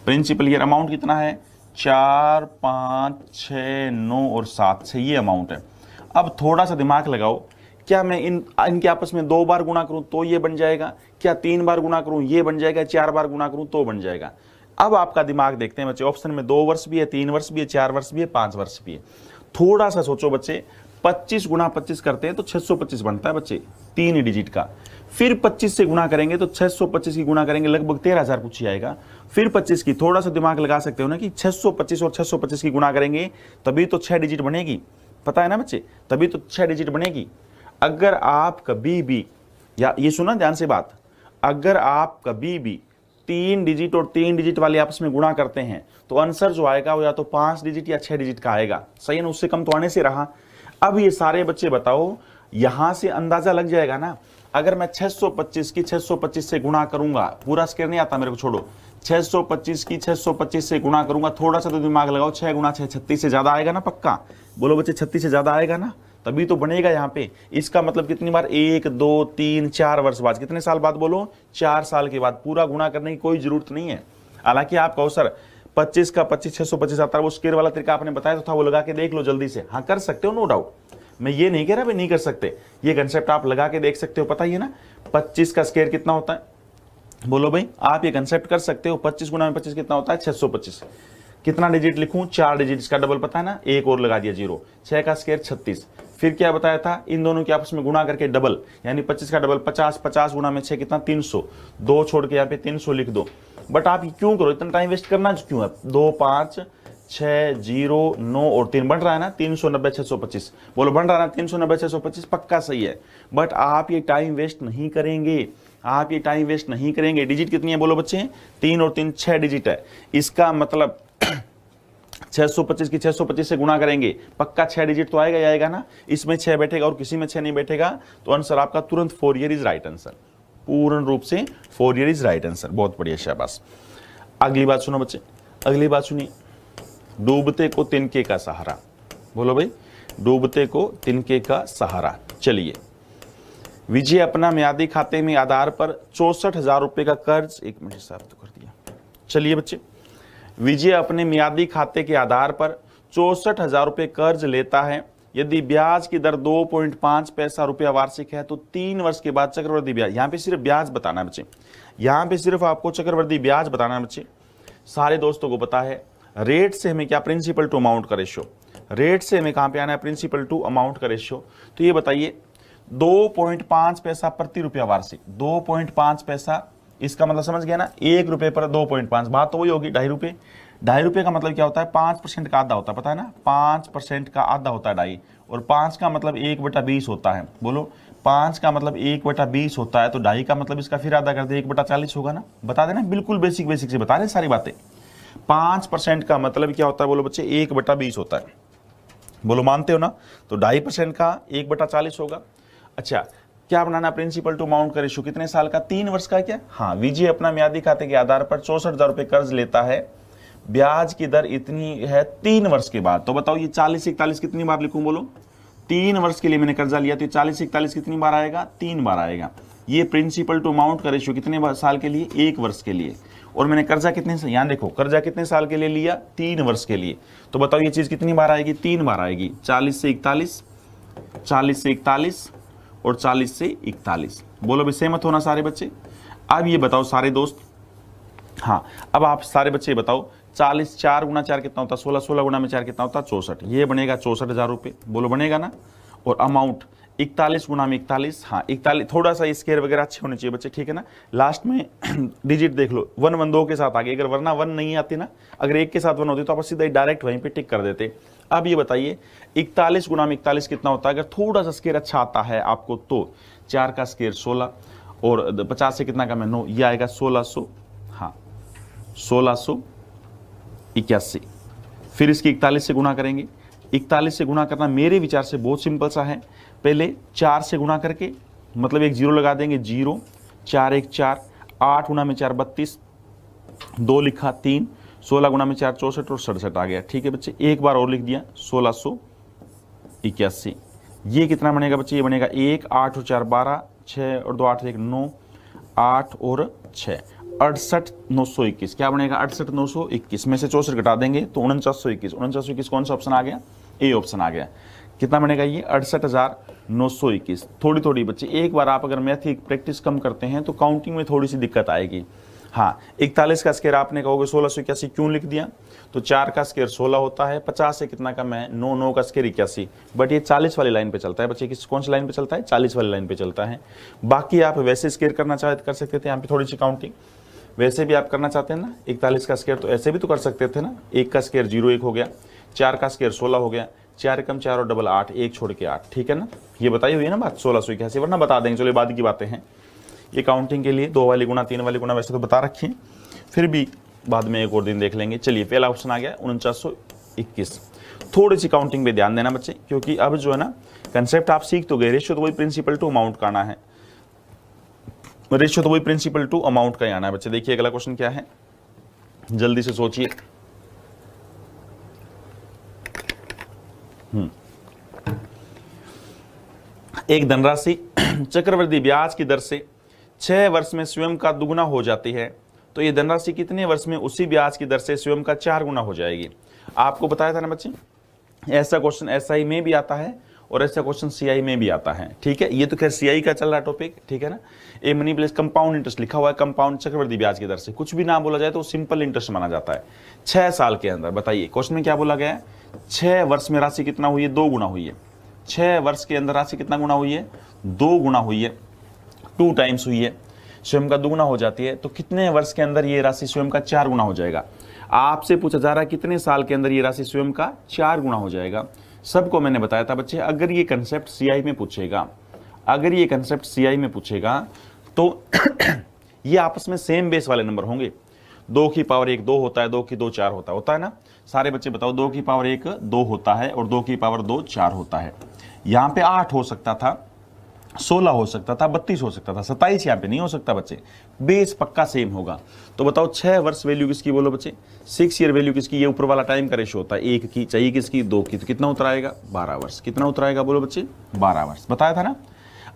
प्रिंसिपल ईयर अमाउंट कितना है, 4 5 6 9 और 7 से ये अमाउंट है। अब थोड़ा सा दिमाग लगाओ, क्या मैं इनके आपस में 2 बार गुणा करूं तो ये बन जाएगा, क्या 3 बार गुणा करूं ये बन जाएगा, 4 बार गुणा करूं तो बन जाएगा। अब आपका दिमाग देखते हैं बच्चे, ऑप्शन में 2 वर्ष भी है, 3 वर्ष भी है, 4 वर्ष भी है, 5 वर्ष भी है। थोड़ा सा सोचो बच्चे, 25 गुणा 25 करते हैं तो 625 बनता है बच्चे, 3 डिजिट का। फिर 25 से गुणा करेंगे तो 625 की गुणा करेंगे, लगभग 13,000 कुछ ही आएगा। फिर 25 की, थोड़ा सा दिमाग लगा सकते हो ना कि 625 और 625 की गुणा करेंगे तभी तो 6 डिजिट बनेगी, पता है ना बच्चे, तभी तो 6 डिजिट बनेगी। अगर आप कभी भी, या ये सुना ध्यान से बात, अगर आप कभी भी 3 डिजिट और 3 डिजिट वाले आपस में गुणा करते हैं तो आंसर जो आएगा वो या तो 5 डिजिट या 6 डिजिट का आएगा, सही है ना, उससे कम तो आने से रहा। अब ये सारे बच्चे बताओ, यहां से अंदाजा लग जाएगा ना, अगर मैं 625 की 625 से गुणा करूंगा, पूरा स्क्वायर नहीं आता मेरे को, छोड़ो, 625 की 625 से गुणा करूंगा, थोड़ा सा तो दिमाग लगाओ, 6 गुणा 6 36 से ज्यादा आएगा ना पक्का, बोलो बच्चे 36 से ज्यादा आएगा ना, तभी तो बनेगा यहाँ पे। इसका मतलब कितनी बार, 1 2 3 4 वर्ष बाद, कितने साल बाद बोलो, 4 साल के बाद। पूरा गुणा करने की कोई जरूरत नहीं है। हालांकि आप कहो सर 25 का 25 625 आता है, वो स्क्वायर वाला तरीका आपने बताया तो था, वो लगा के देख लो जल्दी से। हाँ कर सकते हो, नो डाउट, मैं ये नहीं कह रहा भाई नहीं कर सकते, ये कंसेप्ट आप लगा के देख सकते हो। पता ही है ना 25 का स्क्वायर कितना होता है, बोलो भाई, आप ये कंसेप्ट कर सकते हो। 25 गुना में 25 कितना होता है, 625। कितना डिजिट लिखूं, 4 डिजिट, इसका डबल पता है ना, एक और लगा दिया 0। 6 का स्क्वायर 36। फिर क्या बताया था, इन दोनों के आपस में गुणा करके डबल, यानी 25 का डबल 50, 50 गुना में 6 कितना, 300। 2 छोड़ के यहाँ पे 300 लिख दो। बट आप क्यों करो, इतना टाइम वेस्ट करना क्यों है। 2 5 6 0 9 और 3 बन रहा है ना, 390 625, बोलो बन रहा है ना 390 625, पक्का सही है। बट आप ये टाइम वेस्ट नहीं करेंगे, आप ये टाइम वेस्ट नहीं करेंगे। डिजिट कितनी है बोलो बच्चे, 3 और 3 6 डिजिट है। इसका मतलब 625 की 625 से गुणा करेंगे, पक्का 6 डिजिट तो आएगा ही आएगा ना। इसमें 6 बैठेगा और किसी में 6 नहीं बैठेगा, तो आंसर आपका तुरंत 4 ईयर इज राइट आंसर, पूर्ण रूप से 4 ईयर इज राइट आंसर। बहुत बढ़िया, शाबाश। अगली बात सुनो बच्चे, अगली बात सुनिए, डूबते को तिनके का सहारा, बोलो भाई, डूबते को तिनके का सहारा। चलिए, विजय अपना मियादी खाते में आधार पर 64,000 रुपए का कर्ज, एक मिनट साफ तो कर दिया। चलिए बच्चे, विजय अपने मियादी खाते के आधार पर 64,000 रुपए कर्ज लेता है। यदि ब्याज की दर 2.5 पैसा रुपया वार्षिक है तो 3 वर्ष के बाद चक्रवृद्धि ब्याज, यहां पे सिर्फ ब्याज बताना है बच्चे, यहां पे सिर्फ आपको चक्रवृद्धि ब्याज बताना है बच्चे। सारे दोस्तों को पता है रेट से हमें क्या, प्रिंसिपल टू अमाउंट का रेशियो, रेट से हमें कहां पे आना है, प्रिंसिपल टू अमाउंट का रेशियो। तो ये बताइए 2.5 पैसा प्रति रुपया वार्षिक, 2.5 पैसा, इसका मतलब समझ गया ना, 1 रुपए पर 2.5, बात तो वही होगी, 2.5 रुपए। 2.5 रुपए का मतलब क्या होता है, 5% का आधा होता है, पता है ना, 5% का आधा होता है 2.5, और 5 का मतलब 1/20 होता है। बोलो 5 का मतलब 1/20 होता है, तो 2.5 का मतलब इसका फिर आधा कर दे, 1/40 होगा ना, बता देना, बिल्कुल बेसिक बेसिक से बता रहे सारी बातें। 5% का मतलब क्या होता है बोलो बच्चे, 1/20 होता है, बोलो मानते हो ना। तो 2.5% का 1/40 होगा। अच्छा, क्या बनाना, प्रिंसिपल टू अमाउंट का रेशियो, कितने साल का, 3 वर्ष का। क्या, हाँ, विजय अपना मियादी खाते के आधार पर 64,000 रुपए कर्ज लेता है, ब्याज की दर इतनी है 3 वर्ष के बाद। तो बताओ ये 40 से 41 कितनी बार लिखूं, बोलो 3 वर्ष के लिए मैंने कर्जा लिया, तो 40 से 41 कितनी बार आएगा, 3 बार आएगा। ये प्रिंसिपल टू अमाउंट का रेशियो कितने साल के लिए, 1 वर्ष के लिए। और मैंने कर्जा कितने, यहां देखो कर्जा कितने साल के लिए लिया, 3 वर्ष के लिए। तो बताओ ये चीज कितनी बार आएगी, 3 बार आएगी, 40 से 41, 40 से 41 और 40 से 41। बोलो भी सहमत होना सारे बच्चे। अब ये बताओ सारे दोस्त, हाँ अब आप सारे बच्चे बताओ, 40 4 गुना 4 कितना होता है, 16, 16 गुना में 4 कितना होता है, 64। ये बनेगा 64,000 रुपये, बोलो बनेगा ना। और अमाउंट 41 गुना में 41, हाँ 41, थोड़ा सा स्केयर वगैरह अच्छे होने चाहिए बच्चे, ठीक है ना। लास्ट में डिजिट देख लो, 1 1 2 के साथ आ गई, अगर वरना 1 नहीं आती ना, अगर 1 के साथ 1 होती तो आप सीधा डायरेक्ट वहीं पे टिक कर देते। अब ये बताइए 41 गुना में 41 कितना होता है, अगर थोड़ा सा स्केयर अच्छा आता है आपको तो 4 का स्केयर 16 और 50 से कितना कम है 9, ये आएगा 1600, हाँ 1681। फिर इसकी 41 से गुणा करेंगे, 41 से गुणा करना मेरे विचार से बहुत सिंपल सा है। पहले 4 से गुणा करके मतलब एक 0 लगा देंगे, 0 4 1 4, 8 गुना में 4 32, 2 लिखा 3, 16 गुना में 4 64 और 67 आ गया। ठीक है बच्चे, एक बार और लिख दिया 1681। ये कितना बनेगा बच्चे, ये बनेगा 1 8 और 4 12, 6 और 2 8 1 9, 8 और 6 68,921। क्या बनेगा 68,921 में से 64 घटा देंगे तो 49,121। 49,121 कौन सा ऑप्शन आ गया, ए ऑप्शन आ गया। कितना बनेगा ये 68,921। थोड़ी थोड़ी बच्चे, एक बार आप अगर मैथ की प्रैक्टिस कम करते हैं तो काउंटिंग में थोड़ी सी दिक्कत आएगी। हाँ 41 का स्केयर आपने कहोगे 1681 क्यों लिख दिया, तो 4 का स्केयर 16 होता है, 50 से कितना कम है 9, 9 का स्केयर 81, बट ये 40 वाली लाइन पे चलता है बच्चे। किस कौन सी लाइन पे चलता है, 40 वाली लाइन पे चलता है। बाकी आप वैसे स्केयर करना चाहे कर सकते थे, यहाँ पे थोड़ी सी काउंटिंग वैसे भी आप करना चाहते हैं ना, 41 का स्केयर तो ऐसे भी तो कर सकते थे ना, 1 का स्केयर 0 1 हो गया, 4 का स्केयर 16 हो गया, 4 कम 4 और डबल 8, 1 छोड़ के 8, ठीक है ना। ये बताई हुई है ना बात 1681, वरना बता देंगे, चलो बाद की बातें हैं। ये काउंटिंग के लिए 2 वाली गुना 3 वाली गुना वैसे तो बता रखी है, फिर भी बाद में एक और दिन देख लेंगे। चलिए पहला ऑप्शन आ गया 4921। थोड़ी सी काउंटिंग पे ध्यान देना बच्चे, क्योंकि अब जो है ना कंसेप्ट आप सीख तो गए, रेशियो तो वही प्रिंसिपल टू अमाउंट का आना है, रेशियो तो वही प्रिंसिपल टू अमाउंट का ही आना है बच्चे। देखिए अगला क्वेश्चन क्या है, जल्दी से सोचिए। एक धनराशि चक्रवृद्धि ब्याज की दर से 6 वर्ष में स्वयं का दुगुना हो जाती है, तो ये धनराशि कितने वर्ष में उसी ब्याज की दर से स्वयं का 4 गुना हो जाएगी। आपको बताया था ना बच्चे, ऐसा क्वेश्चन एसआई में भी आता है और ऐसा क्वेश्चन सीआई में भी आता है। ठीक है, ये तो खैर सीआई का चल रहा टॉपिक, ठीक है ना। A money plus compound interest लिखा हुआ है, कंपाउंड चक्रवृद्धि ब्याज की दर से, कुछ भी ना बोला जाए तो सिंपल इंटरेस्ट माना जाता है 6 साल के अंदर। बताइए क्वेश्चन में क्या बोला गया है, 6 वर्ष में राशि कितना हुई है, 2 गुना हुई है। 6 वर्ष के अंदर राशि कितना गुना हुई है, 2 गुना हुई है, 2 टाइम्स हुई है, स्वयं का दुगुना हो जाती है। तो कितने वर्ष के अंदर ये राशि स्वयं का 4 गुना हो जाएगा। आपसे पूछा जा रहा है कितने साल के अंदर ये राशि स्वयं का 4 गुना हो जाएगा। सबको मैंने बताया था बच्चे, अगर ये कंसेप्ट सीआई में पूछेगा, अगर ये कंसेप्ट सीआई में पूछेगा तो ये आपस में सेम बेस वाले नंबर होंगे। 2 की पावर 1 2 होता है, 2 की 2 4 होता है ना। सारे बच्चे बताओ, 2 की पावर 1 2 होता है और 2 की पावर 2 4 होता है। यहाँ पे 8 हो सकता था, 16 हो सकता था, 32 हो सकता था, 27 यहाँ पे नहीं हो सकता बच्चे। बेस पक्का सेम होगा। तो बताओ 6 वर्ष वैल्यू किसकी, बोलो बच्चे 6 ईयर वैल्यू किसकी। ये ऊपर वाला टाइम का रेशो होता है, 1 की चाहिए किसकी, 2 की, तो कितना उतर आएगा 12 वर्ष। कितना उतर आएगा बोलो बच्चे 12 वर्ष, बताया था ना।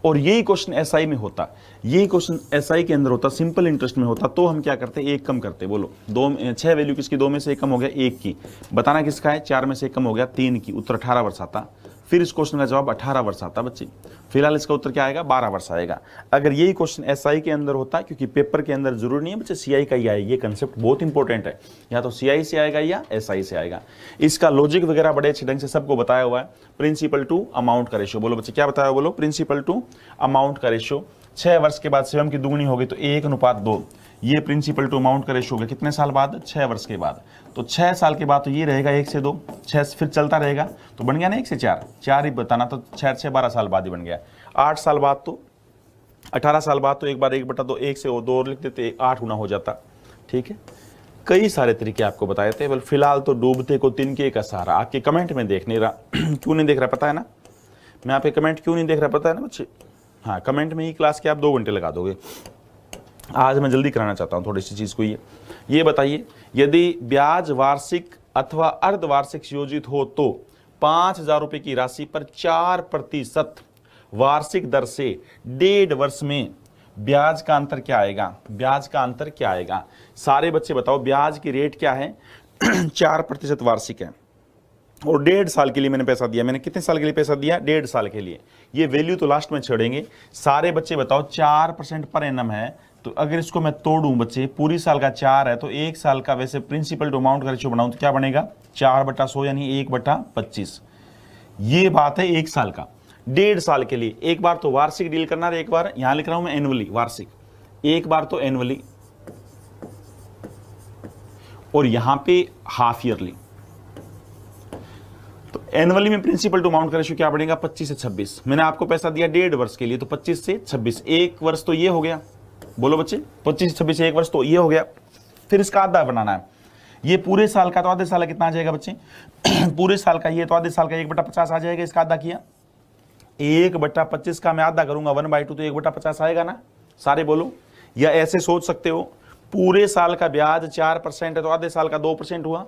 और यही क्वेश्चन एसआई में होता, यही क्वेश्चन एसआई के अंदर होता, सिंपल इंटरेस्ट में होता, तो हम क्या करते, एक कम करते। बोलो 6 वैल्यू किसकी, 2 में से 1 कम हो गया 1 की, बताना किसका है, 4 में से 1 कम हो गया 3 की, उत्तर 18 वर्ष आता। फिर इस क्वेश्चन का जवाब 18 वर्ष आता बच्चे। फिलहाल इसका उत्तर क्या आएगा, 12 वर्ष आएगा। अगर यही क्वेश्चन एसआई के अंदर होता, क्योंकि पेपर के अंदर जरूरी नहीं है बच्चे सीआई का ही आए, ये कंसेप्ट बहुत इंपॉर्टेंट है, या तो सीआई से आएगा या एसआई से आएगा। इसका लॉजिक वगैरह बड़े अच्छे ढंग से सबको बताया हुआ है। प्रिंसिपल टू अमाउंट का रेशियो, बोलो बच्चे क्या बताया, बोलो प्रिंसिपल टू अमाउंट का रेशियो। 6 वर्ष के बाद स्वयं की दुगुनी होगी तो 1:2, ये प्रिंसिपल टू अमाउंट का रेशियो होगा। कितने साल बाद, 6 वर्ष के बाद। तो 6 साल के बाद तो ये रहेगा 1 से 2, 6 फिर चलता रहेगा, तो बन गया ना 1 से 4, 4 ही बताना, तो 6 से 12 साल बाद ही बन गया। 8 साल बाद तो 18 साल बाद तो एक बार 1/2, 1 से 2 और लिख देते, 8 गुना हो जाता। ठीक है, कई सारे तरीके आपको बताए थे। बल फिलहाल तो डूबते को तिनके का सहारा, आपके कमेंट में देख नहीं रहा क्यों नहीं देख रहा पता है ना, मैं आपके कमेंट क्यों नहीं देख रहा पता है ना बच्चे। हाँ, कमेंट में ही क्लास के आप 2 घंटे लगा दोगे। आज मैं जल्दी कराना चाहता हूं थोड़ी सी चीज को। ये बताइए, यदि ब्याज वार्षिक अथवा अर्धवार्षिक योजित हो तो 5,000 रुपए की राशि पर 4% वार्षिक दर से 1.5 वर्ष में ब्याज का अंतर क्या आएगा, ब्याज का अंतर क्या आएगा। सारे बच्चे बताओ, ब्याज की रेट क्या है 4% वार्षिक है और 1.5 साल के लिए मैंने पैसा दिया। मैंने कितने साल के लिए पैसा दिया, 1.5 साल के लिए। ये वैल्यू तो लास्ट में छोड़ेंगे। सारे बच्चे बताओ, 4% पर एनम है, तो अगर इसको मैं तोड़ूं बच्चे, पूरी साल का 4 है तो 1 साल का वैसे प्रिंसिपल टू अमाउंट का रेशियो बनाऊं तो क्या बनेगा 4/100 यानी 1/25। ये बात है 1 साल का। 1.5 साल के लिए एक बार तो वार्षिक डील करना है, एक बार यहां लिख रहा हूं मैं एनुअली वार्षिक, एक बार तो एनुअली और यहां पे हाफ ईयरली। तो एनुअली में प्रिंसिपल टू अमाउंट का रेशियो क्या बनेगा 25 से 26। मैंने आपको पैसा दिया 1.5 वर्ष के लिए तो 25 से 26, 1 वर्ष तो ये हो गया, बोलो बच्चे 25 से 26 1 वर्ष तो ये हो गया। फिर इसका आधा बनाना है, ये पूरे साल का तो आधे साल कितना आ जाएगा बच्चे पूरे साल का ये तो आधे साल का 1/50 आ जाएगा। इसका आधा किया 1/25 का मैं आधा करूंगा 1/2 तो 1/50 आएगा ना। सारे बोलो, या ऐसे सोच सकते हो, पूरे साल का ब्याज 4% है तो आधे साल का 2% हुआ।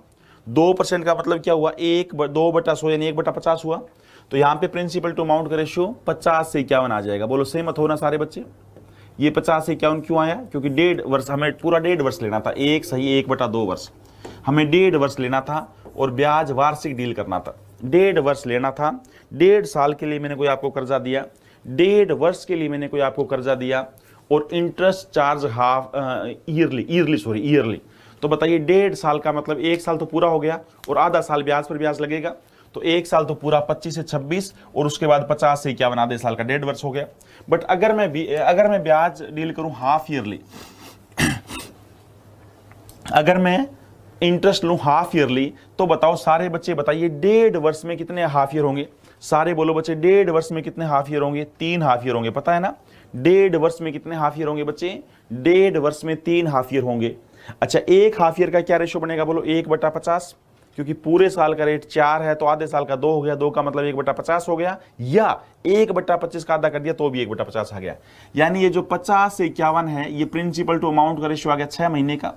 2% का मतलब क्या हुआ 2/100 यानी 1/50 हुआ। तो यहाँ पे प्रिंसिपल टू अमाउंट का रेशियो 50 से 51 आ जाएगा। बोलो सहमत हो ना सारे बच्चे। ये 50 से 51 क्यों आया, क्योंकि 1.5 वर्ष, हमें पूरा 1.5 वर्ष लेना था, एक सही 1/2 वर्ष हमें 1.5 वर्ष लेना था और ब्याज वार्षिक डील करना था। 1.5 वर्ष लेना था, 1.5 साल के लिए मैंने कोई आपको कर्जा दिया, 1.5 वर्ष के लिए मैंने कोई आपको कर्जा दिया और इंटरेस्ट चार्ज हाफ ईयरली। तो बताइए 1.5 साल का मतलब 1 साल तो पूरा हो गया और आधा साल ब्याज पर ब्याज लगेगा, तो 1 साल तो पूरा 25 से 26 और उसके बाद 50 से 51 आधे साल का 1.5 वर्ष हो गया। बट अगर मैं ब्याज डील करूं हाफ ईयरली, अगर मैं इंटरेस्ट लूं हाफ ईयरली, तो बताओ सारे बच्चे बताइए 1.5 वर्ष में कितने हाफ ईयर होंगे। सारे बोलो बच्चे 1.5 वर्ष में कितने हाफ ईयर होंगे, 3 हाफ ईयर होंगे, पता है ना। 1.5 वर्ष में कितने हाफ ईयर होंगे बच्चे, 1.5 वर्ष में 3 हाफ ईयर होंगे। अच्छा, एक हाफ ईयर का क्या रेशियो बनेगा, बोलो 1/50, क्योंकि पूरे साल का रेट 4 है तो आधे साल का 2 हो गया, 2 का मतलब 1/50 हो गया, या 1/25 का आधा कर दिया तो भी 1/50 आ गया। यानी ये जो 50 से 51 है ये प्रिंसिपल टू अमाउंट का रेशियो आ गया 6 महीने का।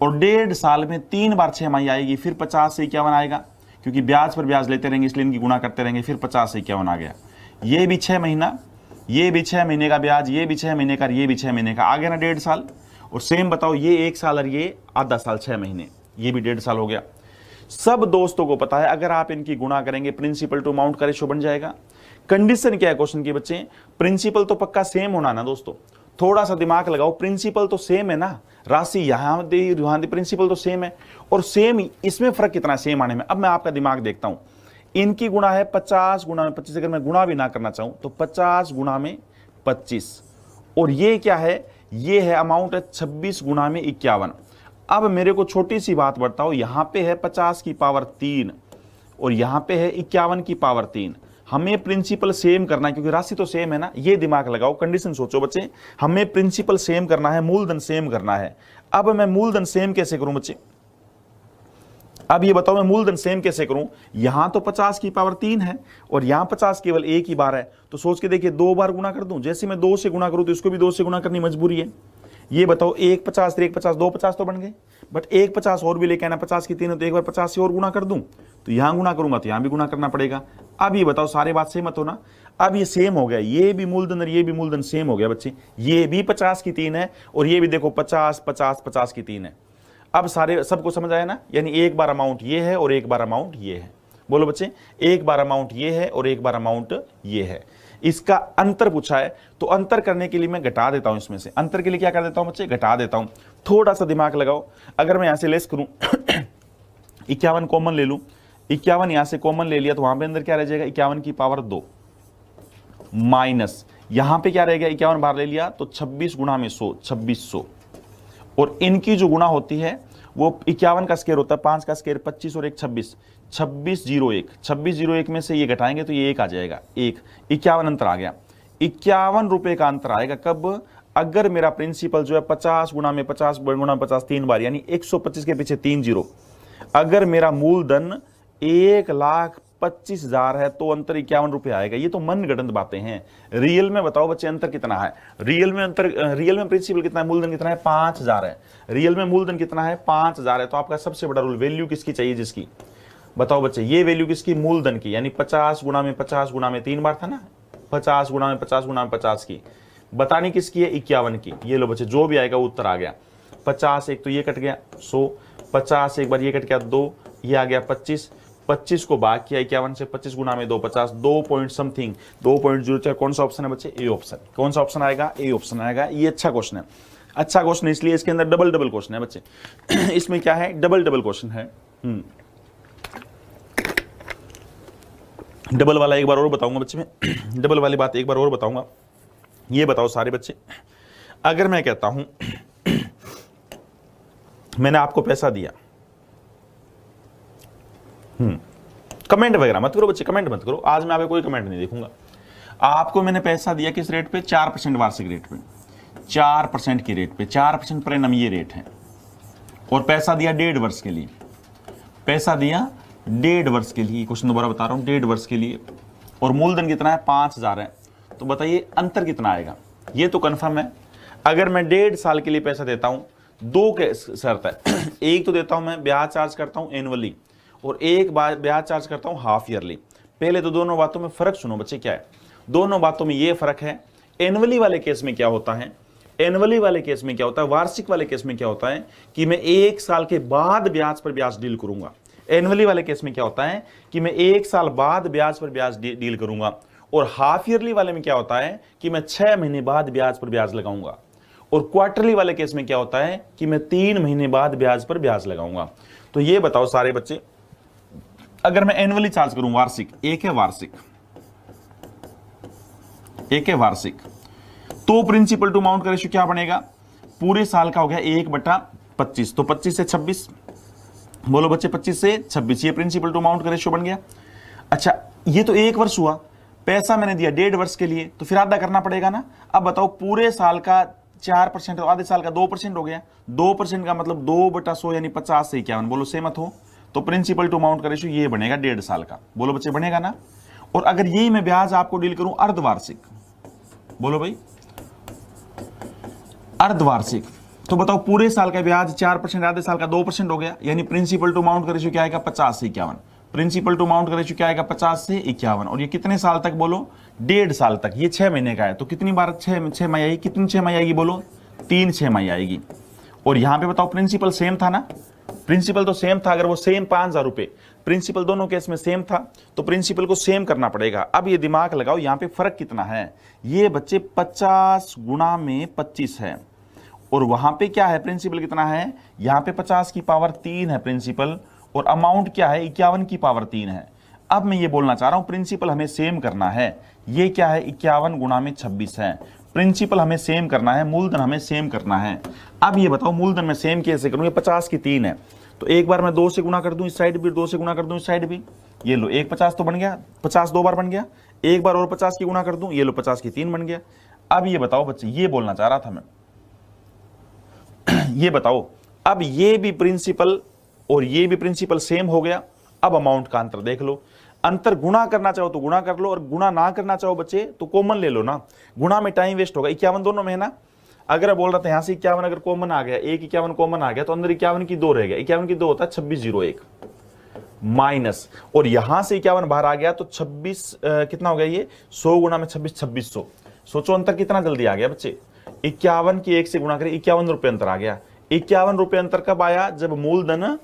और 1.5 साल में 3 बार 6 माही आएगी, फिर 50 से 51 आएगा, क्योंकि ब्याज पर ब्याज लेते रहेंगे इसलिए इनकी गुणा करते रहेंगे, फिर 50 से 51 आ गया। ये भी 6 महीना, ये भी 6 महीने का ब्याज, ये भी 6 महीने का, ये भी 6 महीने का, आ गया ना 1.5 साल। और सेम बताओ ये 1 साल और ये आधा साल 6 महीने, ये भी 1.5 साल हो गया। सब दोस्तों को पता है अगर आप इनकी गुणा करेंगे प्रिंसिपल टू अमाउंट का रेशो बन जाएगा। कंडीशन क्या है क्वेश्चन की बच्चे, प्रिंसिपल तो पक्का सेम होना ना दोस्तों, थोड़ा सा दिमाग लगाओ, प्रिंसिपल तो सेम है ना, राशि यहां दे वहां दे, प्रिंसिपल तो सेम है, और सेम इसमें फर्क कितना है सेम आने में। अब मैं आपका दिमाग देखता हूं, इनकी गुणा है 50 गुणा में 25, अगर मैं गुणा भी ना करना चाहूं तो 50 गुणा में 25, और ये क्या है, ये है अमाउंट है 26 गुणा में 51। अब मेरे को छोटी सी बात बताओ, यहां पे है 50 की पावर 3 और यहां पे है 51 की पावर 3। हमें प्रिंसिपल सेम करना है क्योंकि राशि तो सेम है ना, ये दिमाग लगाओ, कंडीशन सोचो बच्चे, हमें प्रिंसिपल सेम करना है, मूलधन सेम करना है। अब मैं मूलधन सेम कैसे करूं बच्चे, अब ये बताओ मैं मूलधन सेम कैसे करूं, यहां तो 50 की पावर 3 है और यहां 50 केवल एक ही बार है, तो सोच के देखिए 2 बार गुणा कर दूं, जैसे मैं 2 से गुणा करूं तो इसको भी 2 से गुणा करनी मजबूरी है। ये बताओ 1 50 1 50 2 50 तो बन गए, बट 1 50 और भी लेके आना, 50 की 3 है तो एक बार 50 से और गुणा कर दूं, तो यहां गुणा करूंगा तो यहां भी गुणा करना पड़ेगा। अब ये बताओ सारे बात सेम मत हो ना, अब ये सेम हो गया, ये भी मूलधन और ये भी मूलधन सेम हो गया बच्चे, ये भी 50 की 3 है और ये भी देखो 50 50 50 की 3 है। अब सारे सबको समझ आया ना, यानी एक बार अमाउंट ये है और एक बार अमाउंट ये है। बोलो बच्चे, एक बार अमाउंट ये है और एक बार अमाउंट ये है। इसका अंतर पूछा है तो अंतर करने के लिए मैं घटा देता हूं, इसमें से अंतर के लिए क्या कर देता हूं बच्चे, घटा देता हूं। थोड़ा सा दिमाग लगाओ, अगर मैं यहां से लेस करूं 51 कॉमन ले लूं, 51 यहां से कॉमन ले लिया तो वहां पे अंदर क्या रह जाएगा, 51 की पावर 2 माइनस यहां पे क्या रह गया, 51 बाहर ले लिया तो 26 गुणा में 100 2600, और इनकी जो गुणा होती है वो 51 का स्क्वायर होता है, 5 का स्क्वायर 25 और 1 26, 2601, 2601 में से ये घटाएंगे तो ये 1 आ जाएगा, 1 51 अंतर आ गया, 51 रुपए का अंतर आएगा। कब, अगर मेरा प्रिंसिपल जो है 50 गुणा में 50 गुणा 50 3 बार, यानी 125 के पीछे 3 जीरो, अगर मेरा मूलधन 1,25,000 है तो अंतर 51 रुपए आएगा। ये तो मनगढ़ंत बातें हैं, रियल में बताओ बच्चे अंतर कितना है, रियल में प्रिंसिपल कितना है, मूलधन कितना है 5,000 है, रियल में मूलधन कितना है 5,000 है। तो आपका सबसे बड़ा रूल, वैल्यू किसकी चाहिए, जिसकी, बताओ बच्चे, ये वैल्यू किसकी, मूलधन की, यानी 50 गुणा में 50 गुणा में 3 बार था ना, 50 गुणा में 50 गुणा में 50 की, बतानी किसकी है, 51 की। ये लो बच्चे, जो भी आएगा वो उत्तर आ गया। 50 एक तो ये कट गया 100, 50 एक बार ये कट गया 2, ये आ गया 25, 25 को भाग किया 51 से, 25 गुणा में 2 50, 2 पॉइंट समथिंग 2.04। कौन सा ऑप्शन है बच्चे, ए ऑप्शन। कौन सा ऑप्शन आएगा, ए ऑप्शन आएगा। ये अच्छा क्वेश्चन है, अच्छा क्वेश्चन इसलिए इसके अंदर डबल डबल क्वेश्चन है बच्चे इसमें क्या है, डबल डबल क्वेश्चन है। डबल वाला एक बार और बताऊंगा बच्चे में डबल वाली बात एक बार और बताऊंगा। ये बताओ सारे बच्चे, अगर मैं कहता हूं मैंने आपको पैसा दिया, कमेंट वगैरह मत करो बच्चे, कमेंट मत करो, आज मैं आपको कोई कमेंट नहीं देखूंगा। आपको मैंने पैसा दिया किस रेट पे, 4% वार्षिक रेट पे, 4% की रेट पे, 4% पर एनम ये रेट है, और पैसा दिया 1.5 वर्ष के लिए, पैसा दिया 1.5 वर्ष के लिए, क्वेश्चन दोबारा बता रहा हूं, 1.5 वर्ष के लिए, और मूलधन कितना है 5,000 है। तो बताइए अंतर कितना आएगा, ये तो कंफर्म है। अगर मैं 1.5 साल के लिए पैसा देता हूं, 2 के शर्त है एक तो देता हूं मैं ब्याज चार्ज करता हूं एनुअली, और एक बार ब्याज चार्ज करता हूं हाफ ईयरली। पहले तो दोनों बातों में फर्क सुनो बच्चे, क्या है दोनों बातों में ये फर्क है। एनुअली वाले केस में क्या होता है, एनुअली वाले केस में क्या होता है, वार्षिक वाले केस में क्या होता है कि मैं 1 साल के बाद ब्याज पर ब्याज डील करूंगा। एनुअली वाले केस में क्या होता है कि मैं 1 साल बाद ब्याज पर ब्याज डील करूंगा, और हाफ ईयरली वाले में क्या होता है कि मैं 6 महीने बाद ब्याज पर ब्याज लगाऊंगा, और क्वार्टरली वाले केस में क्या होता है कि मैं 3 महीने बाद ब्याज पर ब्याज लगाऊंगा। तो ये बताओ सारे बच्चे, अगर मैं एनुअली चार्ज करूं, वार्षिक, एक है वार्षिक, एक है वार्षिक, तो प्रिंसिपल टू अमाउंट का रेशियो क्या बनेगा, पूरे साल का हो गया 1/25, तो 25 से 26, बोलो बच्चे 25 से 26, ये प्रिंसिपल टू अमाउंट का रेशियो बन गया। अच्छा ये तो 1 वर्ष हुआ, पैसा मैंने दिया 1.5 वर्ष के लिए, तो फिर आधा करना पड़ेगा ना। अब बताओ पूरे साल का 4%, तो आधे साल का 2% हो गया, 2% का मतलब 2/100 यानी 50 से 51, बोलो सहमत हो। तो प्रिंसिपल टू अमाउंट का रेशियो ये बनेगा 1.5 साल का, बोलो बच्चे बनेगा ना। और अगर यही मैं ब्याज आपको डील करूं अर्धवार्षिक, बोलो भाई अर्धवार्षिक, तो बताओ पूरे साल का ब्याज 4%, आधे साल का 2% हो गया, यानी प्रिंसिपल टू अमाउंट का रेशियो क्या आएगा 50 से 51। प्रिंसिपल टू अमाउंट का रेशियो क्या आएगा 50 से 51। और ये कितने साल तक बोलो, 1.5 साल तक। ये 6 महीने का है, तो कितनी बार 6 माही आएगी, कितनी 6 माही आएगी बोलो, 3 6 माही आएगी। और यहां पे बताओ प्रिंसिपल सेम था ना, प्रिंसिपल तो सेम था, अगर वो सेम 5,000 रुपए प्रिंसिपल दोनों केस में सेम था तो प्रिंसिपल को सेम करना पड़ेगा। अब ये दिमाग लगाओ यहां पे फर्क कितना है, ये बच्चे 50 गुणा में 25 है, और वहां पे क्या है प्रिंसिपल कितना है, यहां पे 50 की पावर 3 है प्रिंसिपल, और अमाउंट क्या है 51 की पावर 3 है। अब मैं ये बोलना चाह रहा हूं प्रिंसिपल हमें सेम करना है, ये क्या है 51 गुणा में 26 है, प्रिंसिपल हमें सेम करना है, मूलधन हमें सेम करना है। अब ये बताओ मूलधन में सेम कैसे करूं, ये 50 की 3 है, तो एक बार मैं 2 से गुणा कर दूं इस साइड भी, 2 से गुणा कर दूं इस साइड भी, ये लो 1 50 तो बन गया, 50 2 बार बन गया, एक बार और 50 की गुणा कर दूं, ये लो 50 की 3 बन गया। अब ये बताओ बच्चे, ये बोलना चाह रहा था मैं ये बताओ, अब ये भी प्रिंसिपल और ये भी प्रिंसिपल सेम हो गया। अब अमाउंट का अंतर देख लो, अंतर गुणा करना चाहो तो गुणा कर लो, और गुणा ना करना चाहो बच्चे तो कॉमन ले लो ना, गुणा में टाइम वेस्ट होगा। 51 दोनों में है ना, अगर बोल रहा था यहां से 51 अगर कॉमन आ गया, एक 51 कॉमन आ गया तो अंदर 51 की 2 रह गया, 51 की 2 होता है 2601 माइनस, और यहां से 51 बाहर आ गया तो 26 कितना हो गया, ये 100 गुणा में 26 2600। सोचो अंतर कितना जल्दी आ गया बच्चे, 51 की 1 से गुणा करें 51 रुपए अंतर आ गया। 51 रुपए अंतर कब आया, जब मूलधन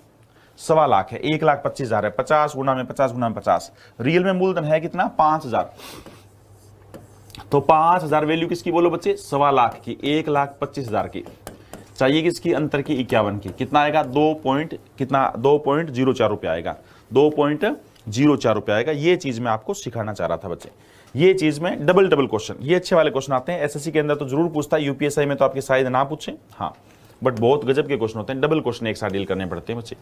1.25 लाख है, 1,25,000 है, 50 गुणा में 50 गुणा में 50, रियल में मूलधन है कितना 5,000, तो 5,000 वैल्यू किसकी बोलो बच्चे 1.25 लाख की, 1,25,000 की चाहिए, किसकी अंतर की 51 की, कितना आएगा 2.04 रुपए आएगा, 2.04 रुपए आएगा। ये चीज मैं आपको सिखाना चाह रहा था बच्चे, ये चीज में डबल क्वेश्चन, ये अच्छे वाले क्वेश्चन आते हैं, एसएससी के अंदर तो जरूर पूछता है, यूपीएससी में तो आपके शायद ना पूछे, हाँ बट बहुत गजब के क्वेश्चन होते हैं, डबल क्वेश्चन एक साथ डील करने पड़ते हैं बच्चे,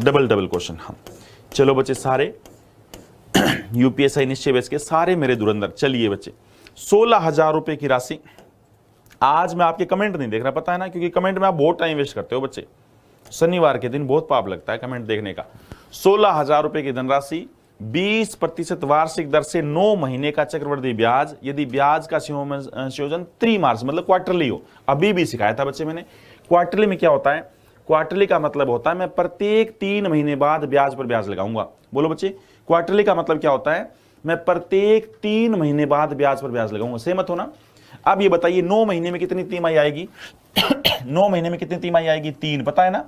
डबल क्वेश्चन। हाँ चलो बच्चे, सारे यूपीएससी निश्चय बेस के सारे मेरे धुरंधर। चलिए बच्चे, 16,000 रुपए की राशि, आज मैं आपके कमेंट नहीं देख रहा, पता है ना, क्योंकि कमेंट में आप बहुत टाइम वेस्ट करते हो बच्चे, शनिवार के दिन बहुत पाप लगता है कमेंट देखने का। 16,000 रुपए की धनराशि 20% वार्षिक दर से 9 महीने का चक्रवृद्धि ब्याज, यदि ब्याज का संयोजन त्रिमासिक मतलब क्वार्टरली हो। अभी भी सिखाया था बच्चे मैंने, क्वार्टरली में क्या होता है, क्वार्टरली का मतलब होता है मैं प्रत्येक 3 महीने बाद ब्याज पर ब्याज लगाऊंगा। बोलो बच्चे, क्वार्टरली का मतलब क्या होता है, मैं प्रत्येक 3 महीने बाद ब्याज पर ब्याज लगाऊंगा, सहमत हो ना। अब ये बताइए 9 महीने में कितनी तिमाही आएगी 9 महीने में कितनी तिमाही आएगी 3, पता है ना,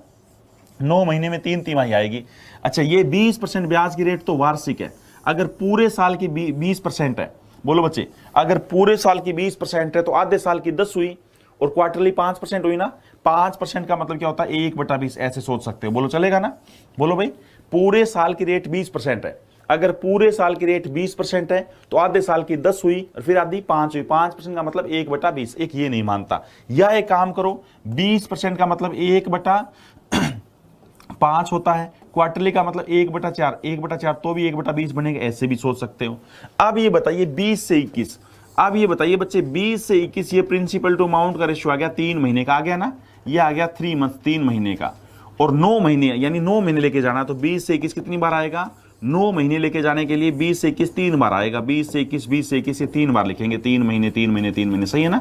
9 महीने में 3 तिमाही आएगी। अच्छा ये 20% ब्याज की रेट तो वार्षिक है, अगर पूरे साल की 20% है, बोलो बच्चे अगर पूरे साल की 20% है तो आधे साल की 10 हुई, और क्वार्टरली 5% हुई ना, 5% का मतलब क्या होता है 1/20, ऐसे सोच सकते हो, बोलो चलेगा ना। बोलो भाई, पूरे साल की रेट 20% है, अगर पूरे साल की रेट 20% है तो आधे साल की 10 हुई और फिर आधी 5 हुई, 5% का मतलब 1/20। एक ये नहीं मानता, या एक काम करो 20% का मतलब 1/5 होता है, क्वार्टरली का मतलब 1/4, 1/4 तो भी 1/20 बनेगा, ऐसे भी सोच सकते हो। अब ये बताइए 20 से 21, अब ये बताइए बच्चे 20 से 21, ये प्रिंसिपल टू अमाउंट का रेशियो आ गया 3 महीने का, आ गया ना, ये आ गया 3 मंथ 3 महीने का, और 9 महीने यानी 9 महीने लेके जाना, तो 20 से 21 कितनी बार आएगा, 9 महीने लेके जाने के लिए 20 से 21 3 बार आएगा, 20 से 21 20 से 21 ये 3 बार लिखेंगे, 3 महीने 3 महीने 3 महीने, सही है ना।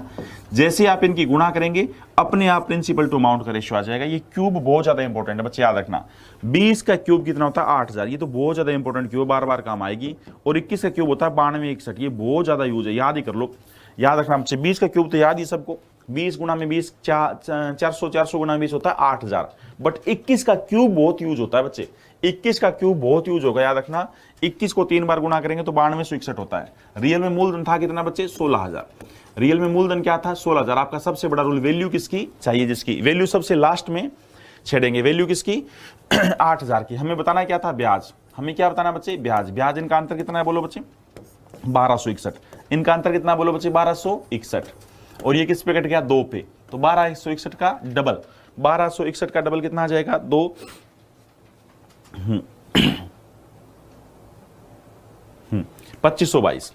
जैसे आप इनकी गुणा करेंगे अपने आप प्रिंसिपल टू अमाउंट का रेशियो आ जाएगा। ये क्यूब बहुत ज्यादा इंपॉर्टेंट है बच्चे, याद रखना, 20 का क्यूब कितना होता है 8,000, ये तो बहुत ज्यादा इंपॉर्टेंट क्यूब, बार बार काम आएगी। और 21 का क्यूब होता है 9261, ये बहुत ज्यादा यूज है, याद ही कर लो, याद रखना बच्चे। 20 का क्यूब तो याद ही सबको, 20 गुणा में 20 400, 400 गुणा में 20 होता है 8,000, बट 21 का क्यूब बहुत यूज होता है बच्चे, 21 का क्यूब बहुत यूज होगा, याद रखना। 21 को 3 बार गुणा करेंगे तो 9261 होता है। रियल में मूलधन था कितना बच्चे 16,000, रियल में मूलधन क्या था 16,000। आपका सबसे बड़ा रूल, वैल्यू किसकी चाहिए, जिसकी वैल्यू सबसे लास्ट में छेड़ेंगे, वैल्यू किसकी 8,000 की। हमें बताना क्या था ब्याज, हमें क्या बताना बच्चे ब्याज, ब्याज इनका अंतर कितना है बोलो बच्चे 1261, इनका अंतर कितना बोलो बच्चे 1261, और ये किस पे कट गया 2 पे, तो 1261 का डबल, 1261 का डबल कितना आ जाएगा 2 2522।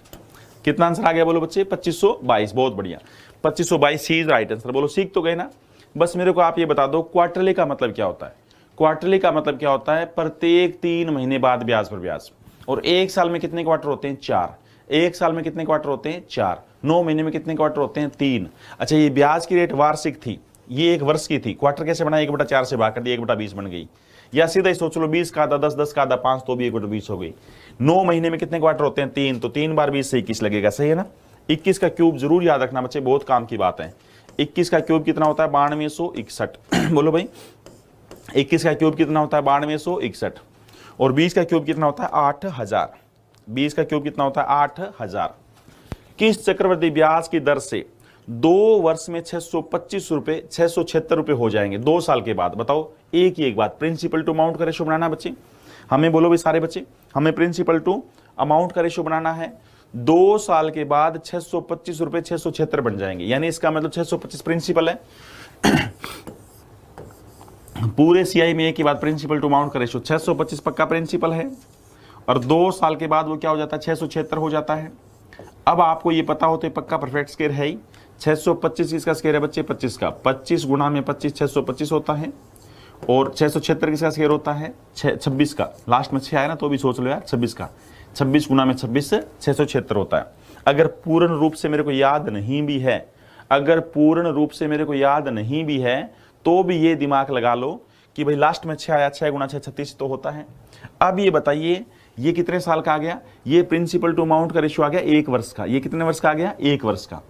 कितना आंसर आ गया बोलो बच्चे 2522, बहुत बढ़िया 2522 सी इज राइट आंसर। बोलो सीख तो गए ना। बस मेरे को आप ये बता दो क्वार्टरली का मतलब क्या होता है, क्वार्टरली का मतलब क्या होता है प्रत्येक 3 महीने बाद ब्याज पर ब्याज, और एक साल में कितने क्वार्टर होते हैं 4, एक साल में कितने क्वार्टर होते हैं 4, 9 महीने में कितने क्वार्टर होते हैं 3। अच्छा ये ब्याज की रेट वार्षिक थी, ये 1 वर्ष की थी, क्वार्टर कैसे बना, 1/4 से भाग कर दिया, 1/20 बन गई। या सीधा ही सोच लो 20 का आधा 10, 10 का आधा 5, तो भी 1/20 हो गई। 9 महीने में कितने क्वार्टर होते हैं, 3, तो 3 बार 20 से 21 लगेगा, सही है ना। 21 का क्यूब जरूर याद रखना बच्चे, बहुत काम की बात है। 21 का क्यूब कितना होता है, 9261 बोलो भाई, 21 का क्यूब कितना होता है, 9261। और 20 का क्यूब कितना होता है, 8000। 20 का क्यूब कितना होता है, 8000। किस चक्रवृद्धि ब्याज की दर से 2 वर्ष में 625 रुपए 676 रुपए हो जाएंगे 2 साल के बाद, बताओ। एक ही एक बात, प्रिंसिपल टू अमाउंट का रेशो बनाना बच्चे, हमें बोलो भाई सारे बच्चे, हमें प्रिंसिपल टू अमाउंट का रेशो बनाना है। 2 साल के बाद 625 रुपए 676 बन जाएंगे, यानी इसका मतलब 625 प्रिंसिपल है। पूरे सीआई में एक ही बात, प्रिंसिपल टू अमाउंट का रेशो 625 पक्का प्रिंसिपल है, और 2 साल के बाद वो क्या हो जाता है, 676 हो जाता है। अब आपको ये पता हो तो पक्का परफेक्ट स्क्वायर है ही। 625 किसका स्क्वायर है बच्चे, 25 का। 25 गुणा में 25 625 होता है, और 676 किसका स्क्वायर होता है, 26 का। लास्ट में 6 आया ना तो भी सोच लो यार, 26 का। 26 गुणा में 26 676 होता है। अगर पूर्ण रूप से मेरे को याद नहीं भी है, अगर पूर्ण रूप से मेरे को याद नहीं भी है, तो भी ये दिमाग लगा लो कि भाई लास्ट में 6 आया, 6 गुणा 6 36 तो होता है। अब ये बताइए ये कितने साल का आ गया, ये प्रिंसिपल टू अमाउंट का रेशियो आ गया 1 वर्ष का। ये कितने वर्ष का आ गया, 1 वर्ष का।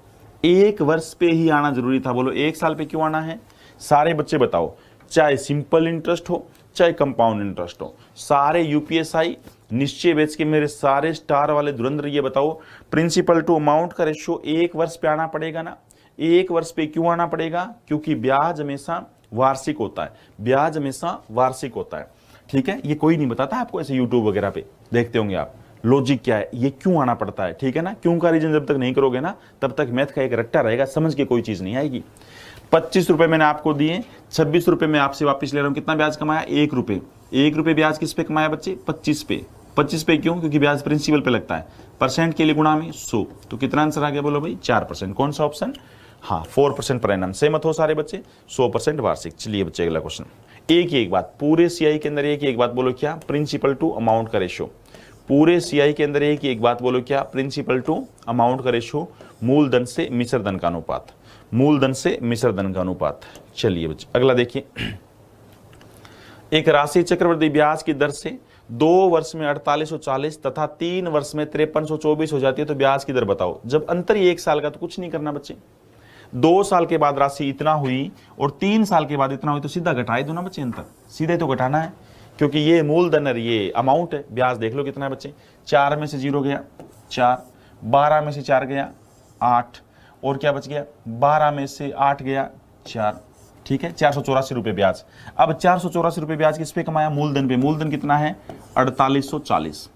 1 वर्ष पे ही आना जरूरी था, बोलो 1 साल पे क्यों आना है। सारे बच्चे बताओ, चाहे सिंपल इंटरेस्ट हो चाहे कंपाउंड इंटरेस्ट हो, सारे यूपीएसआई निश्चय बेच के मेरे सारे स्टार वाले धुरंधर, ये बताओ प्रिंसिपल टू अमाउंट का रेशियो 1 वर्ष पे आना पड़ेगा ना। 1 वर्ष पे क्यों आना पड़ेगा, क्योंकि ब्याज हमेशा वार्षिक होता है, ब्याज हमेशा वार्षिक होता है, ठीक है। ये कोई नहीं बताता आपको, ऐसे यूट्यूब वगैरह पे देखते होंगे आप, लॉजिक क्या है, ये क्यों आना पड़ता है, ठीक है ना। क्यों का रीजन जब तक नहीं करोगे ना, तब तक मैथ का एक रट्टा रहेगा, समझ के कोई चीज नहीं आएगी। 25 रुपए मैंने आपको दिए, 26 रुपए मैं आपसे वापस ले रहा हूं, कितना ब्याज कमाया, 1 रुपए। 1 रुपए ब्याज किस पे कमाया बच्चे, 25 पे। 25 पे क्यों, क्योंकि ब्याज प्रिंसिपल पे लगता है। परसेंट के लिए गुणा में 100, तो कितना आंसर आ गया बोलो भाई, 4%। कौन सा ऑप्शन, हाँ 4% पर एनम। सहमत हो सारे बच्चे, 100% वार्षिक। चलिए बच्चे अगला क्वेश्चन। एक ही एक बात, पूरे सीआई के अंदर एक ही एक बात बोलो, क्या, प्रिंसिपल टू अमाउंट का रेशियो। पूरे सीआई के अंदर एक ही एक बात बोलो, क्या, प्रिंसिपल टू अमाउंट का रेशियो, मूलधन से मिश्र धन का अनुपात, मूलधन से मिश्र धन का अनुपात। चलिए बच्चे अगला देखिए। एक राशि चक्रवृद्धि ब्याज की दर से 2 वर्ष में 4840 तथा 3 वर्ष में 5324 हो जाती है, तो ब्याज की दर बताओ। जब अंतर ही 1 साल का, तो कुछ नहीं करना बच्चे। 2 साल के बाद राशि इतना हुई और 3 साल के बाद इतना हुई, तो सीधा घटाए दो ना बच्चे, अंतर सीधे तो घटाना है, क्योंकि ये मूलधन है, ये अमाउंट है। ब्याज देख लो कितना है बच्चे, 4 में से 0 गया 4, 12 में से 4 गया 8, और क्या बच गया, 12 में से 8 गया 4, ठीक है। 484 रुपए ब्याज। अब 484 रुपए ब्याज किस पे कमाया, मूलधन पे। मूलधन कितना है, 4840।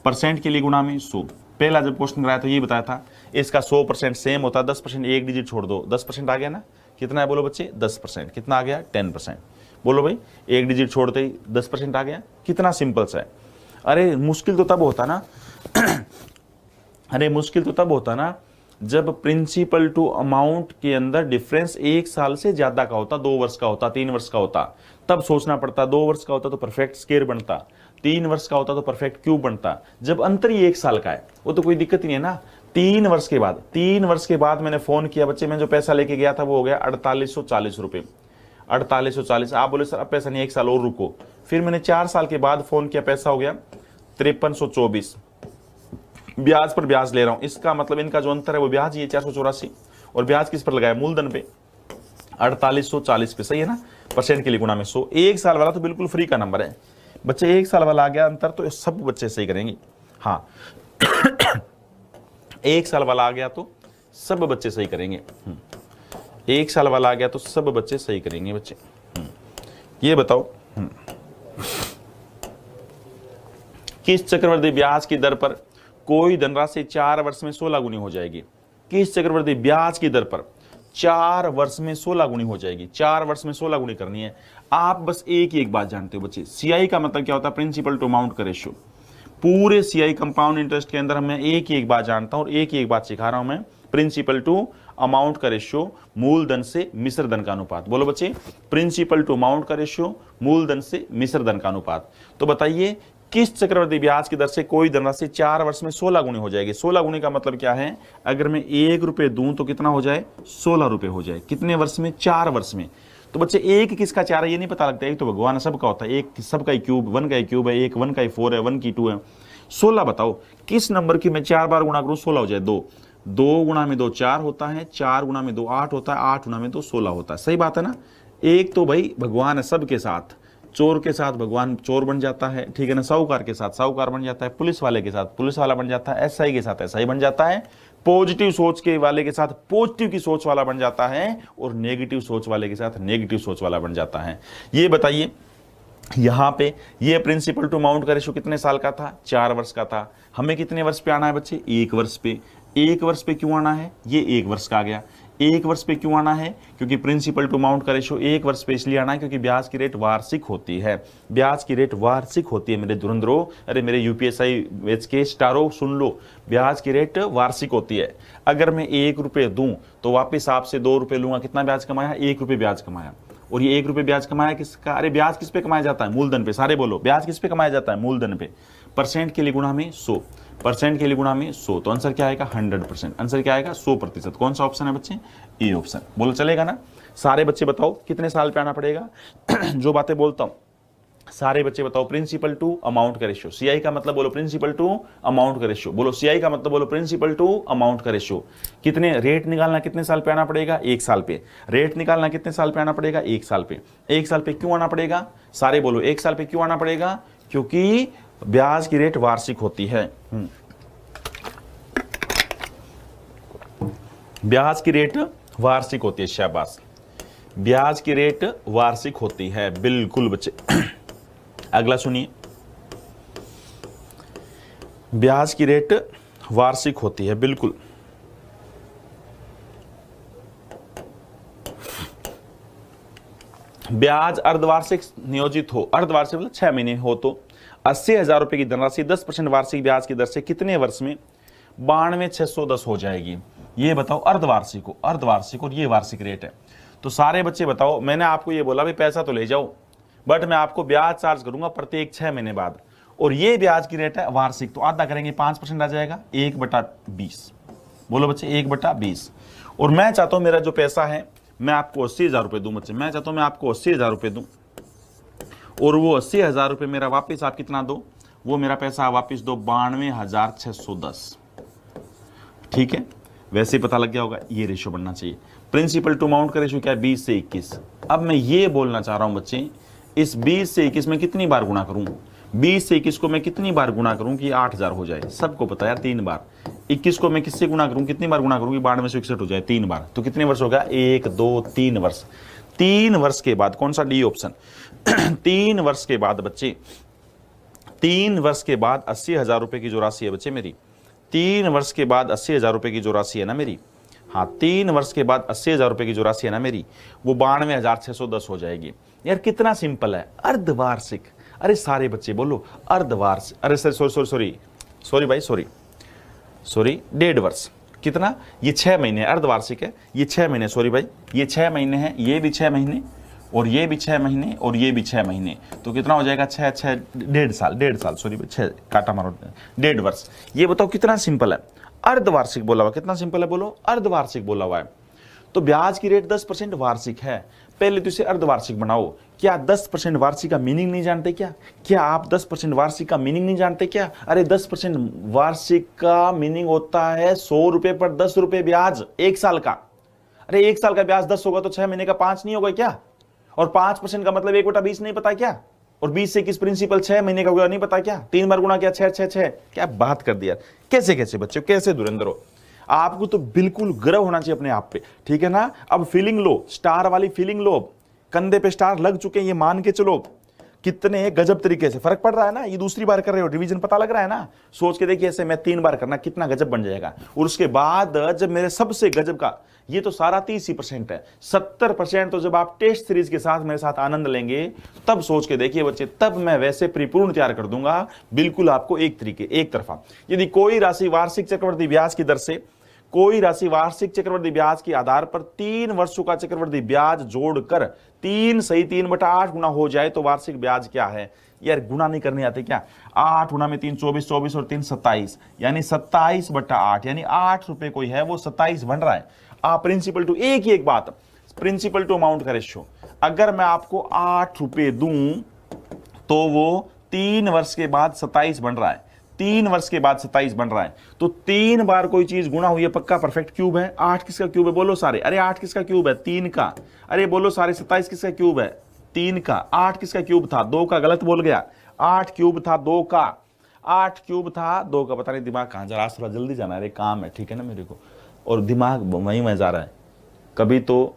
परसेंट के लिए गुणा में 100। पहला जब क्वेश्चन कराया तो ये बताया था, इसका 100% सेम होता है, 10% एक डिजिट छोड़ दो, 10% आ गया ना। कितना है बोलो बच्चे, 10%। कितना आ गया, 10%। बोलो भाई, एक डिजिट छोड़ते ही 10% आ गया, कितना सिंपल सा है। अरे मुश्किल तो तब होता ना अरे मुश्किल तो तब होता ना जब प्रिंसिपल टू अमाउंट के अंदर डिफरेंस 1 साल से ज्यादा का होता, 2 वर्ष का होता, 3 वर्ष का होता, तब सोचना पड़ता। 2 वर्ष का होता तो परफेक्ट स्क्वायर बनता, 3 वर्ष का होता तो परफेक्ट क्यूब बनता। जब अंतर ही 1 साल का है, वो तो कोई दिक्कत ही नहीं है ना। 3 वर्ष के बाद, 3 वर्ष के बाद मैंने फोन किया बच्चे, मैं जो पैसा लेके गया था वो हो गया 4840 रुपए। 4840। आप बोले सर अब पैसा नहीं, 1 साल और रुको। फिर मैंने 4 साल के बाद फोन किया, पैसा हो गया 5324। ब्याज पर ब्याज ले रहा हूं, इसका मतलब इनका जो अंतर है वो ब्याज ही है 484, और ब्याज किस पर लगाया, मूलधन पे 4840 पे, सही है ना। परसेंट के लिए गुणा में 100। 1 साल वाला तो बिल्कुल फ्री का नंबर है बच्चे। 1 साल वाला आ गया अंतर तो सब बच्चे सही करेंगे, हाँ 1 साल वाला आ गया तो सब बच्चे सही करेंगे। 1 साल वाला आ गया तो सब बच्चे सही करेंगे बच्चे। ये बताओ, किस चक्रवृद्धि ब्याज की दर पर कोई धनराशि 4 वर्ष में 16 गुनी हो जाएगी। किस चक्रवृद्धि ब्याज की दर पर 4 वर्ष में 16 गुनी हो जाएगी। 4 वर्ष में 16 गुनी करनी है। आप बस एक ही एक बात जानते हो बच्चे, सीआई का मतलब क्या होता है, प्रिंसिपल टू अमाउंट का रेशियो। पूरे सीआई कंपाउंड इंटरेस्ट के अंदर मैं एक ही एक बात जानता हूं और एक ही एक बात सिखा रहा हूं मैं, प्रिंसिपल टू अमाउंट का रेशियो, मूलधन से मिश्र धन का अनुपात। बोलो बच्चे, प्रिंसिपल टू अमाउंट का रेशियो, मूलधन से मिश्र धन का अनुपात। तो बताइए किस चक्रवर्ती ब्याज की दर से कोई धनराशि 4 वर्ष में 16 गुनी हो जाएगी। 16 गुनी का मतलब क्या है, अगर मैं 1 रुपये दूं तो कितना हो जाए, 16 रुपये हो जाए। कितने वर्ष में, 4 वर्ष में। तो बच्चे एक किसका 4 है ये नहीं पता लगता, एक तो भगवान सबका होता है, एक सबका ही क्यूब, 1 का ही क्यूब है, एक 1 का ही 4 है, 1 की 2 है। 16 बताओ किस नंबर की मैं 4 बार गुणा करूं 16 हो जाए, 2 2 गुणा में 2 4 होता है, 4 गुणा में 2 8 होता है, 8 गुणा में 2 16 होता है। सही बात है ना। एक तो भाई भगवान है सबके साथ, चोर के साथ भगवान चोर बन जाता है, ठीक है ना, साहूकार के साथ साहूकार बन जाता है, पुलिस वाले के साथ पुलिस वाला बन जाता है, एसआई के साथ एसआई बन जाता है, पॉजिटिव सोच के वाले के साथ पॉजिटिव की सोच वाला बन जाता है, और नेगेटिव सोच वाले के साथ नेगेटिव सोच वाला बन जाता है। ये बताइए यहां पे ये प्रिंसिपल टू अमाउंट का रेशो कितने साल का था, 4 वर्ष का था। हमें कितने वर्ष पे आना है बच्चे, 1 वर्ष पे। 1 वर्ष पे क्यों आना है, ये 1 वर्ष का आ गया। 1 वर्ष पे क्यों आना है, क्योंकि प्रिंसिपल टू अमाउंट का रेशो 1 वर्ष पे इसलिए आना है क्योंकि ब्याज की रेट वार्षिक होती है। ब्याज की रेट वार्षिक होती है मेरे धुरंधरों, अरे मेरे यूपीएसआई वेज के स्टारो सुन लो, ब्याज की रेट वार्षिक होती है। अगर मैं 1 रुपये दूं तो वापिस आपसे 2 रुपये लूंगा, कितना ब्याज कमाया, 1 रुपये ब्याज कमाया। और ये 1 रुपये ब्याज कमाया किसका, अरे ब्याज किस पे कमाया जाता है, मूलधन पे। सारे बोलो ब्याज किस पे कमाया जाता है, मूलधन पे। परसेंट के लिए गुणा में 100, परसेंट के लिए गुणा में 100, तो आंसर क्या आएगा 100%। आंसर क्या आएगा 100%। कौन सा ऑप्शन है बच्चे, ए ऑप्शन। बोलो चलेगा ना। सारे बच्चे बताओ कितने साल पे आना पड़ेगा जो बातें बोलता हूं सारे बच्चे बताओ। प्रिंसिपल टू अमाउंट का रेशियो, सीआई का मतलब बोलो प्रिंसिपल टू अमाउंट का रेशियो, बोलो सीआई का मतलब बोलो प्रिंसिपल टू अमाउंट का रेशियो। कितने रेट निकालना कितने साल पे आना पड़ेगा, 1 साल पे। रेट निकालना कितने साल पे आना पड़ेगा, 1 साल पे। 1 साल पे क्यों आना पड़ेगा, सारे बोलो 1 साल पे क्यों आना पड़ेगा, क्योंकि ब्याज की रेट वार्षिक होती है। ब्याज की रेट वार्षिक होती है, शाबाश, ब्याज की रेट वार्षिक होती है, बिल्कुल बच्चे। अगला सुनिए, ब्याज की रेट वार्षिक होती है, बिल्कुल। ब्याज अर्धवार्षिक नियोजित हो, अर्धवार्षिक मतलब 6 महीने हो तो 80,000 रुपए की धनराशि 10% वार्षिक ब्याज की दर से कितने वर्ष में 92,610 हो जाएगी। ये बताओ अर्धवार्षिक हो, अर्धवार्षिक और ये वार्षिक रेट है। तो सारे बच्चे बताओ, मैंने आपको ये बोला भाई पैसा तो ले जाओ, बट मैं आपको ब्याज चार्ज करूंगा प्रत्येक 6 महीने बाद, और ये ब्याज की रेट है वार्षिक, तो आधा करेंगे 5% आ जाएगा, 1/20। बोलो बच्चे 1/20। और मैं चाहता हूं मेरा जो पैसा है मैं आपको 80,000 रुपए दूं बच्चे, मैं चाहता हूं मैं आपको 80,000 रुपए दूं, और वो 80,000 रुपए मेरा वापिस आप कितना दो, वो मेरा पैसा वापिस दो 92,610। ठीक है, वैसे ही पता लग गया होगा, ये रेशियो बनना चाहिए। प्रिंसिपल टू अमाउंट का रेशियो क्या है, 20 से 21। अब मैं ये बोलना चाह रहा हूं बच्चे, इस 20 से 21 में कितनी बार गुणा करूं, 20 से 21 को मैं कितनी बार गुणा करूं कि 8,000 हो जाए, सबको पता है 3 बार। 21 को मैं किससे गुणा करूं, कितनी बार गुणा करूं कि 92 से 61 हो जाए, 3 बार। तो कितने वर्ष हो गया, 1 2 3 वर्ष। 3 वर्ष के बाद, कौन सा डी ऑप्शन 3 वर्ष के बाद बच्चे, 3 वर्ष के बाद 80,000 रुपए की जो राशि है बच्चे मेरी, 3 वर्ष के बाद 80,000 रुपए की जो राशि है ना मेरी, हाँ 3 वर्ष के बाद 80,000 रुपए की जो राशि है ना मेरी, वो 92,610 हो जाएगी। यार कितना सिंपल है, अर्धवार्षिक। अरे सारे बच्चे बोलो अर्धवार्षिक, अरे सॉरी भाई, सॉरी 1.5 वर्ष। कितना, ये 6 महीने अर्धवार्षिक है, ये 6 महीने, सॉरी भाई ये 6 महीने है, ये भी 6 महीने, और ये भी 6 महीने, और ये भी 6 महीने, तो कितना हो जाएगा 6 6 1.5 साल, सॉरी 6 काटा मारो, 1.5 वर्ष। ये बताओ कितना सिंपल है, अर्धवार्षिक बोला हुआ, कितना सिंपल है बोलो, अर्धवार्षिक बोला हुआ है। तो ब्याज की रेट 10% वार्षिक है, पहले तो इसे अर्धवार्षिक बनाओ। क्या 10% वार्षिक का मीनिंग नहीं जानते क्या, क्या आप 10% वार्षिक का मीनिंग नहीं जानते क्या? अरे 10% वार्षिक का मीनिंग होता है 100 रुपए पर 10 रुपए ब्याज 1 साल का। अरे 1 साल का ब्याज 10 होगा तो 6 महीने का 5 नहीं होगा क्या? और 5% का मतलब 1/20 नहीं पता क्या? और 20 से 21 प्रिंसिपल 6 महीने का होगा नहीं पता क्या? 3 बार गुणा किया 6 6 6। क्या बात कर दिया, कैसे कैसे बच्चों, कैसे धुरंधर हो आपको, तो बिल्कुल गर्व होना चाहिए अपने आप पे, ठीक है ना। अब फीलिंग लो, स्टार वाली फीलिंग लो, कंधे पे स्टार लग चुके हैं ये मान के चलो, कितने गजब तरीके से फर्क पड़ रहा है ना। ये दूसरी बार कर रहे हो, रिवीजन पता लग रहा है ना, सोच के देखिए ऐसे मैं 3 बार करना कितना गजब बन जाएगा। और उसके बाद जब मेरे सबसे गजब का, ये तो सारा 30% है, 70% तो जब आप टेस्ट सीरीज के साथ मेरे साथ आनंद लेंगे तब सोच के देखिए बच्चे, तब मैं वैसे परिपूर्ण तैयार कर दूंगा बिल्कुल आपको एक तरीके, एक तरफा। यदि कोई राशि वार्षिक चक्रवृद्धि ब्याज की दर से कोई राशि वार्षिक चक्रवृद्धि ब्याज के आधार पर 3 वर्षों का चक्रवृद्धि ब्याज जोड़कर 3 सही 3/8 गुना हो जाए तो वार्षिक ब्याज क्या है। यार गुना नहीं करने आते क्या, 8 गुना में 3 24, 24 और 3 27, यानी 27/8, यानी 8 रुपए कोई है वो 27 बन रहा है। आप प्रिंसिपल टू एक ही एक बात, प्रिंसिपल टू अमाउंट का रेशियो, अगर मैं आपको 8 रुपए दूं तो वो 3 वर्ष के बाद 27 बन रहा है, 3 वर्ष के बाद 27 बन रहा है। तो 3 बार कोई चीज गुणा हुई है, पक्का परफेक्ट क्यूब है। 8 किसका क्यूब है बोलो सारे, अरे 8 किसका क्यूब है, 3 का। अरे बोलो सारे 27 किसका क्यूब है, 3 का। 8 किसका क्यूब था, 2 का, गलत बोल गया, 8 क्यूब था 2 का, 8 क्यूब था 2 का। पता नहीं दिमाग कहां जा रहा है, आज थोड़ा जल्दी जाना है, काम है, ठीक है ना मेरे को, और दिमाग वहीं में जा रहा है। कभी तो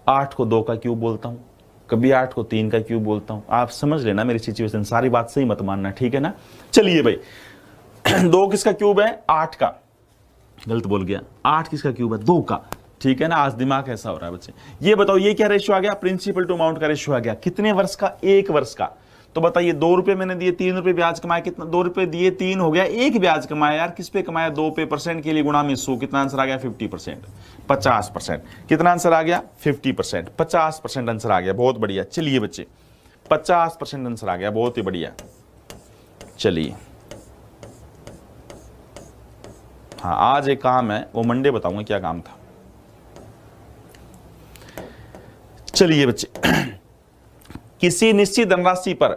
8 को 2 का क्यूब बोलता हूं, कभी 8 को 3 का क्यूब बोलता हूं। आप समझ लेना मेरी सिचुएशन, सारी बात सही मत मानना, ठीक है ना। चलिए भाई 2 किसका क्यूब है, 8 का, गलत बोल गया, 8 किसका क्यूब है, 2 का, ठीक है ना। आज दिमाग ऐसा हो रहा है बच्चे। ये बताओ ये क्या रेशियो आ गया, प्रिंसिपल टू अमाउंट का रेशियो आ गया। कितने वर्ष का, 1 वर्ष का। तो बताइए 2 रुपए मैंने दिए, 3 रुपए ब्याज कमाया, कितना, 2 रुपए दिए 3 हो गया, 1 ब्याज कमाया। यार किस पे कमाया, 2 पे, परसेंट के लिए गुणा में 100, कितना आंसर आ गया, 50%, 50%। कितना आंसर आ गया, 50%, 50% आंसर आ गया, बहुत बढ़िया। चलिए बच्चे 50% आंसर आ गया, बहुत ही बढ़िया। चलिए हाँ, आज एक काम है, वो मंडे बताऊंगा क्या काम था। चलिए बच्चे किसी निश्चित धनराशि पर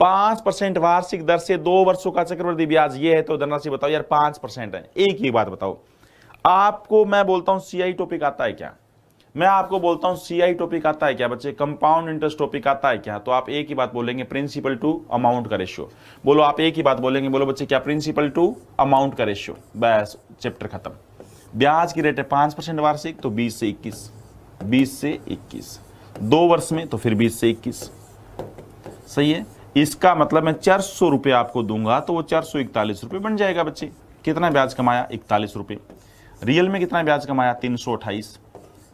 5% वार्षिक दर से 2 वर्षों का चक्रवृद्धि ब्याज ये है, तो धनराशि बताओ। यार 5% है। एक ही बात बताओ, आपको मैं बोलता हूं सीआई टॉपिक आता है क्या, मैं आपको बोलता हूं सीआई टॉपिक आता है क्या बच्चे, कंपाउंड इंटरेस्ट टॉपिक आता है क्या, तो आप एक ही बात बोलेंगे, प्रिंसिपल टू अमाउंट का रेशियो। बोलो, आप एक ही बात बोलेंगे, बोलो बच्चे क्या, प्रिंसिपल टू अमाउंट का रेशियो। बस चैप्टर खत्म। ब्याज की रेट है 5% वार्षिक, तो 20 से 21, 20 से 21, 2 वर्ष में तो फिर 20 से 21, सही है। इसका मतलब मैं 400 रुपये आपको दूंगा तो वो 441 रुपये बन जाएगा बच्चे। कितना ब्याज कमाया, 41 रुपये। रियल में कितना ब्याज कमाया, 328।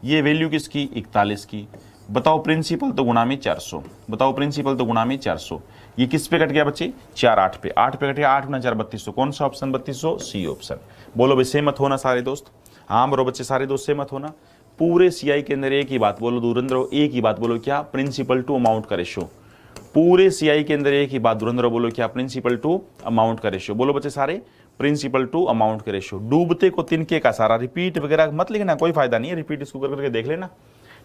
ये वैल्यू किसकी, 41 की। बताओ प्रिंसिपल तो गुणा में 400, बताओ प्रिंसिपल तो गुणा में 400। ये किस पे कट गया बच्चे, 4 8 पे, 8 पे कट गया, 8 गुना 4 3200। कौन सा ऑप्शन, 3200, सी ऑप्शन। बोलो भाई सहमत होना सारे दोस्त, हाँ बोलो बच्चे सारे दोस्त सहमत होना। पूरे सीआई के अंदर एक ही बात बोलो धुरंधर, एक ही बात बोलो, क्या, प्रिंसिपल टू अमाउंट का रेशियो। पूरे सीआई के अंदर एक ही बात धुरंधर बोलो, क्या, प्रिंसिपल टू अमाउंट का रेशियो। बोलो बच्चे सारे, प्रिंसिपल टू अमाउंट का रेशियो। डूबते को तिनके का सारा, रिपीट वगैरह मत लिखना, कोई फायदा नहीं है, रिपीट इसको करके देख लेना,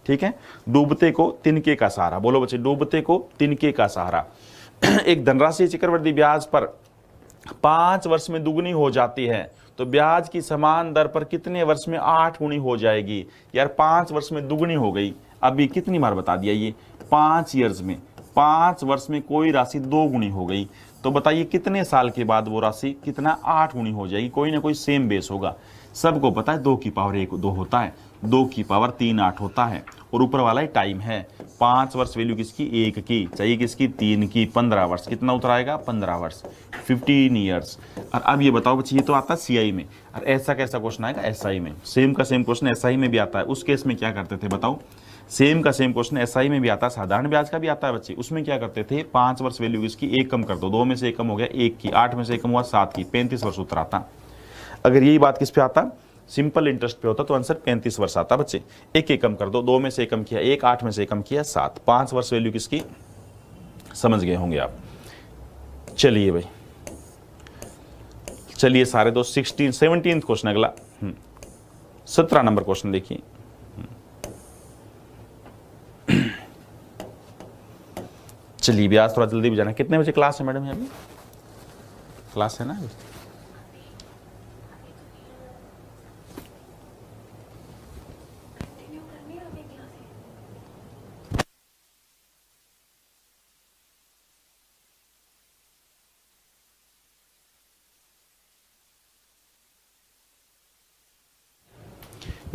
ठीक है। डूबते को तिनके का सहारा, बोलो बच्चे, डूबते को तिनके का सहारा। एक धनराशि चक्रवृद्धि ब्याज पर 5 वर्ष में दुगनी हो जाती है, तो ब्याज की समान दर पर कितने वर्ष में 8 गुनी हो जाएगी। यार 5 वर्ष में दुगनी हो गई, अभी कितनी बार बता दिया, ये 5 ईयर्स में, 5 वर्ष में कोई राशि 2 गुनी हो गई, तो बताइए कितने साल के बाद वो राशि कितना 8 गुनी हो जाएगी। कोई ना कोई सेम बेस होगा, सबको पता है 2 की पावर 1 2 होता है, 2 की पावर 3 8 होता है, और ऊपर वाला ही टाइम है। 5 वर्ष वैल्यू किसकी, 1 की, चाहिए किसकी, 3 की। 15 वर्ष, कितना उतर आएगा, 15 वर्ष, 15 ईयर्स। और अब ये बताओ बच्चे, ये तो आता है सीआई में, और ऐसा कैसा क्वेश्चन आएगा एसआई में। सेम का सेम क्वेश्चन एसआई में भी आता है। उस केस में क्या करते थे बताओ, सेम का सेम क्वेश्चन एसआई में भी आता है, साधारण ब्याज का भी आता है बच्चे। उसमें क्या करते थे, 5 वर्ष वैल्यू इसकी 1 कम कर दो, 2 में से 1 कम हो गया 1 की, 8 में से 1 कम हुआ 7 की, 35 वर्ष उत्तर आता। अगर यही बात किस पे आता, सिंपल इंटरेस्ट पे होता, तो आंसर 35 वर्ष आता बच्चे। 1 1 कम कर दो, 2 में से 1 कम किया 1, 8 में से 1 कम किया 7, 5 वर्ष वैल्यू किसकी, समझ गए होंगे आप। चलिए भाई, चलिए सारे दोस्त 17th क्वेश्चन अगला, 17 नंबर क्वेश्चन देखिए। चलिए भी आज थोड़ा जल्दी भी जाना। कितने बजे क्लास है मैडम, अभी क्लास है ना अभी?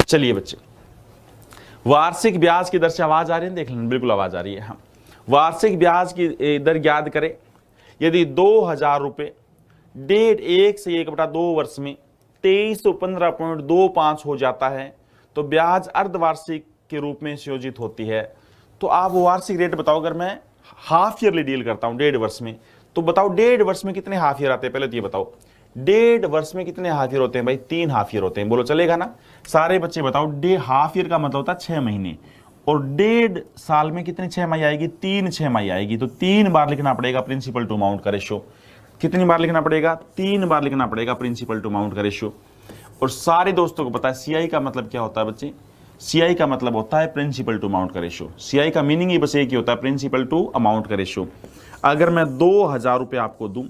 चलिए बच्चे, वार्षिक ब्याज की दर से आवाज आ रही है, देख लेना, बिल्कुल आवाज आ रही है। हाँ, वार्षिक ब्याज की दर याद करें। यदि 2000 रुपये 1.1 से 1/2 वर्ष में 2315.25 हो जाता है, तो ब्याज अर्धवार्षिक के रूप में संयोजित होती है। तो आप वो वार्षिक रेट बताओ। अगर मैं हाफ ईयरली डील करता हूं 1.5 वर्ष में, तो बताओ 1.5 वर्ष में कितने हाफ ईयर आते हैं, पहले तो ये बताओ। 1.5 वर्ष में कितने हाफ ईयर होते हैं भाई? 3 हाफ ईयर होते हैं। बोलो चलेगा ना? सारे बच्चे बताओ, हाफ ईयर का मतलब होता है 6 महीने, और 1.5 साल में कितनी छमाही आएगी? 3 छमाही आएगी। तो 3 बार लिखना पड़ेगा प्रिंसिपल टू अमाउंट का रेशियो। कितनी बार लिखना पड़ेगा? 3 बार लिखना पड़ेगा प्रिंसिपल टू अमाउंट का रेशियो। और सारे दोस्तों को पता है सीआई का मतलब क्या होता है बच्चे? सीआई का मतलब होता है प्रिंसिपल टू अमाउंट का रेशियो। सीआई का मीनिंग ही बस एक ही होता है, प्रिंसिपल टू अमाउंट का रेशियो। अगर मैं 2000 रुपये आपको दूं,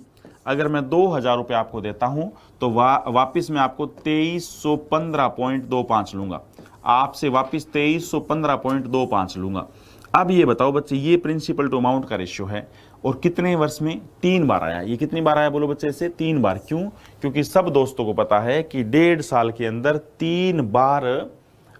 अगर मैं 2000 रुपये आपको देता हूं, तो वापिस मैं आपको 2315.25 लूंगा, आपसे वापिस 2315.25 लूंगा। अब ये बताओ बच्चे, ये प्रिंसिपल टू अमाउंट का रेशियो है और कितने वर्ष में? 3 बार आया। ये कितनी बार आया बोलो बच्चे? ऐसे 3 बार। क्यों? क्योंकि सब दोस्तों को पता है कि 1.5 साल के अंदर 3 बार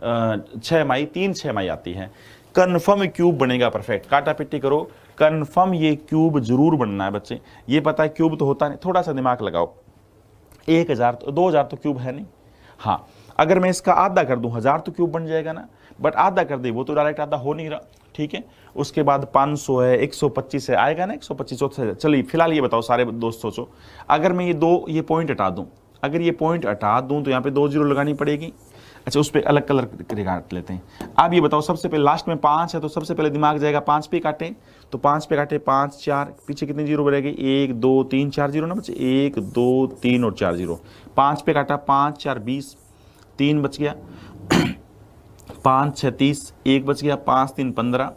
3 छमाही आती है। कन्फर्म क्यूब बनेगा। परफेक्ट। काटा पिट्टी करो, कन्फर्म ये क्यूब जरूर बनना है बच्चे। ये पता है क्यूब तो होता नहीं, थोड़ा सा दिमाग लगाओ। 1000 2000 तो क्यूब है नहीं। हाँ, अगर मैं इसका आधा कर दूं 1000 तो क्यूब बन जाएगा ना, बट आधा कर दे वो तो डायरेक्ट आधा हो नहीं रहा। ठीक है, उसके बाद 500 है, 125 है, आएगा ना 125। चलिए फिलहाल ये बताओ सारे दोस्त सोचो, अगर मैं ये पॉइंट हटा दूं, अगर ये पॉइंट हटा दूं तो यहाँ पे 2 जीरो लगानी पड़ेगी। अच्छा, उस पर अलग कलर काट लेते हैं। अब ये बताओ, सबसे पहले लास्ट में 5 है तो सबसे पहले दिमाग जाएगा 5 पे काटे, तो 5 पे काटे 5 4, पीछे कितने जीरो बनेगी? 1 2 3 4 जीरो ना बच्चे, 1 2 3 और 4 जीरो। 5 पे काटा 5 4 20, 3 बच गया, 5 6 30, 1 बच गया, 5 3 15,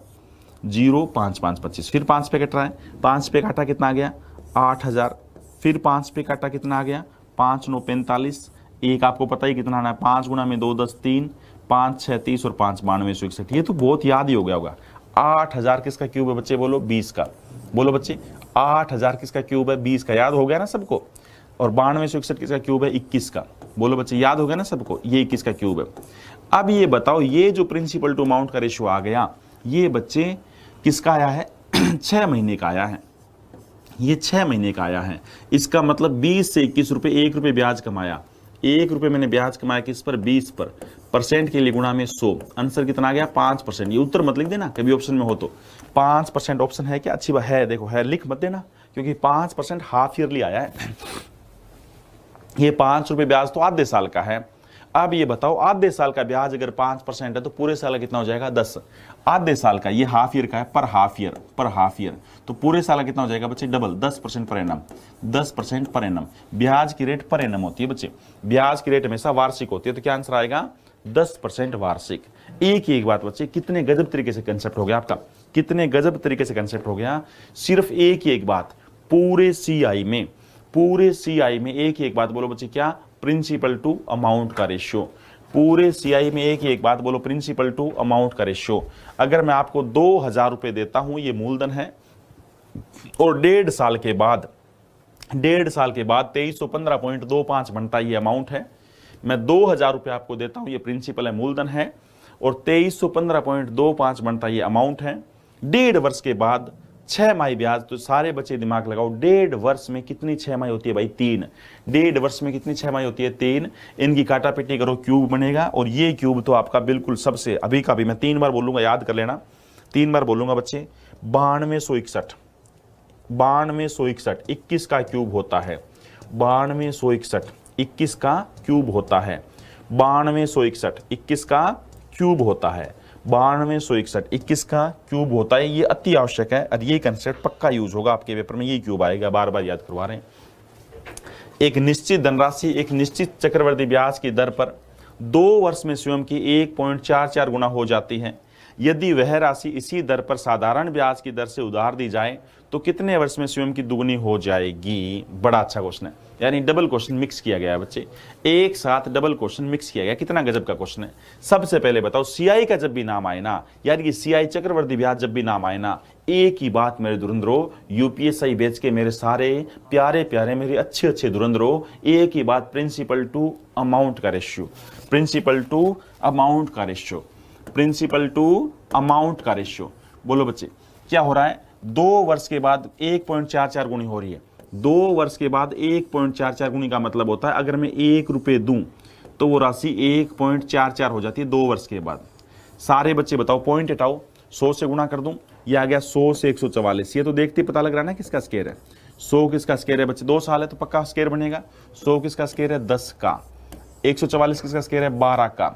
0 5 5 25। फिर 5 पे कट रहा है, 5 पे काटा कितना आ गया? 8000। फिर 5 पे काटा कितना आ गया? 5 9 45। एक आपको पता ही कितना आना है, 5 गुना में 2 10 3, 5 6 30 और 5 92 161। ये तो बहुत याद ही हो गया होगा। 8000 किसका क्यूब है बच्चे? बोलो 20 का। बोलो बच्चे, 8000 किसका क्यूब है? 20 का। याद हो गया ना सबको? और 92 161 किसका क्यूब है? 21 का। बोलो बच्चे, याद हो गया ना सबको? ये 21 का क्यूब है। अब ये बताओ, ये जो प्रिंसिपल टू अमाउंट का रेशियो आ गया, ये बच्चे किसका आया है? 6 महीने का आया है। ये 6 महीने का आया है। इसका मतलब 20 से 21 रुपये, 1 रुपये ब्याज कमाया। 1 रुपये मैंने ब्याज कमाया किस पर? 20 पर। परसेंट के लिए गुणा में 100। आंसर कितना आ गया? 5%। ये उत्तर मत लिख देना कभी ऑप्शन में हो तो। 5% ऑप्शन है क्या? अच्छी बात है, देखो है, लिख मत देना, क्योंकि 5% हाफ ईयरली आया है। ये 5 रुपये ब्याज तो आधे साल का है। अब ये बताओ, आधे साल का ब्याज अगर 5% है तो पूरे साल का कितना हो जाएगा? 10। आधे साल का, ये हाफ ईयर का है, पर हाफ ईयर, तो पूरे साल का कितना हो जाएगा बच्चे? Double, 10% per annum. 10% per annum. ब्याज की रेट पर एनम होती है बच्चे, ब्याज की रेट हमेशा वार्षिक होती है। तो क्या आंसर आएगा? 10% वार्षिक। एक बात बच्चे, कितने गजब तरीके से कंसेप्ट हो गया आपका, कितने गजब तरीके से कंसेप्ट हो गया। सिर्फ एक बात पूरे सीआई में, एक बात बोलो बच्चे, क्या? प्रिंसिपल टू अमाउंट का रेशियो। पूरे सीआई में एक बात बोलो, प्रिंसिपल टू अमाउंट का रेशियो। अगर मैं आपको 2000 रुपये देता हूं, ये मूलधन है, और 1.5 साल के बाद 2315.25 बनता ये अमाउंट है। मैं 2000 रुपये आपको देता हूं, ये प्रिंसिपल है, मूलधन है, और 2315.25 बनता ये अमाउंट है। 1.5 वर्ष के बाद 6 माही ब्याज। तो सारे बच्चे दिमाग लगाओ, 1.5 वर्ष में कितनी 6 माही होती है भाई? 3। 1.5 वर्ष में कितनी 6 माही होती है? 3। इनकी काटा पिट्टी करो, क्यूब बनेगा। और ये क्यूब तो आपका बिल्कुल सबसे अभी का भी, मैं 3 बार बोलूंगा, याद कर लेना, 3 बार बोलूंगा बच्चे। 9261, 21 का क्यूब होता है। 9261, 21 का क्यूब होता है। 9261, 21 का क्यूब होता है। 9261, 21 का क्यूब होता है। ये अति आवश्यक है और ये कंसेप्ट पक्का यूज होगा आपके पेपर में, ये क्यूब आएगा, बार बार याद करवा रहे हैं। एक निश्चित धनराशि एक निश्चित चक्रवृद्धि ब्याज की दर पर 2 वर्ष में स्वयं की 1.44 गुना हो जाती है। यदि वह राशि इसी दर पर साधारण ब्याज की दर से उधार दी जाए तो कितने वर्ष में स्वयं की दुगनी हो जाएगी? बड़ा अच्छा क्वेश्चन है, यानी डबल क्वेश्चन मिक्स किया गया है बच्चे, एक साथ डबल क्वेश्चन मिक्स किया गया। कितना गजब का क्वेश्चन है। सबसे पहले बताओ, सीआई का जब भी नाम आए ना, यानी कि सीआई चक्रवृद्धि ब्याज जब भी नाम आए ना, एक ही बात मेरे धुरंधरो, यूपीएससी बैच के मेरे सारे प्यारे प्यारे मेरे अच्छे अच्छे धुरंधरो, एक ही बात, प्रिंसिपल टू अमाउंट का रेशियो, प्रिंसिपल टू अमाउंट का रेशियो, प्रिंसिपल टू अमाउंट का रेशियो। बोलो बच्चे, क्या हो रहा है? 2 वर्ष के बाद 1.44 गुनी हो रही है। 2 वर्ष के बाद 1.44 गुनी का मतलब होता है, अगर मैं 1 रुपये दूं तो वो राशि 1.44 हो जाती है 2 वर्ष के बाद। सारे बच्चे बताओ, पॉइंट हटाओ, 100 से गुणा कर दूं, ये आ गया 100 से 144। ये तो देखते ही पता लग रहा है ना किसका स्केयर है। 100 किसका स्क्वायर है बच्चे, 2 साल है तो पक्का स्क्वायर बनेगा। 100 किसका स्क्वायर है, 10 का। 144 किसका स्क्वायर है, 12 का।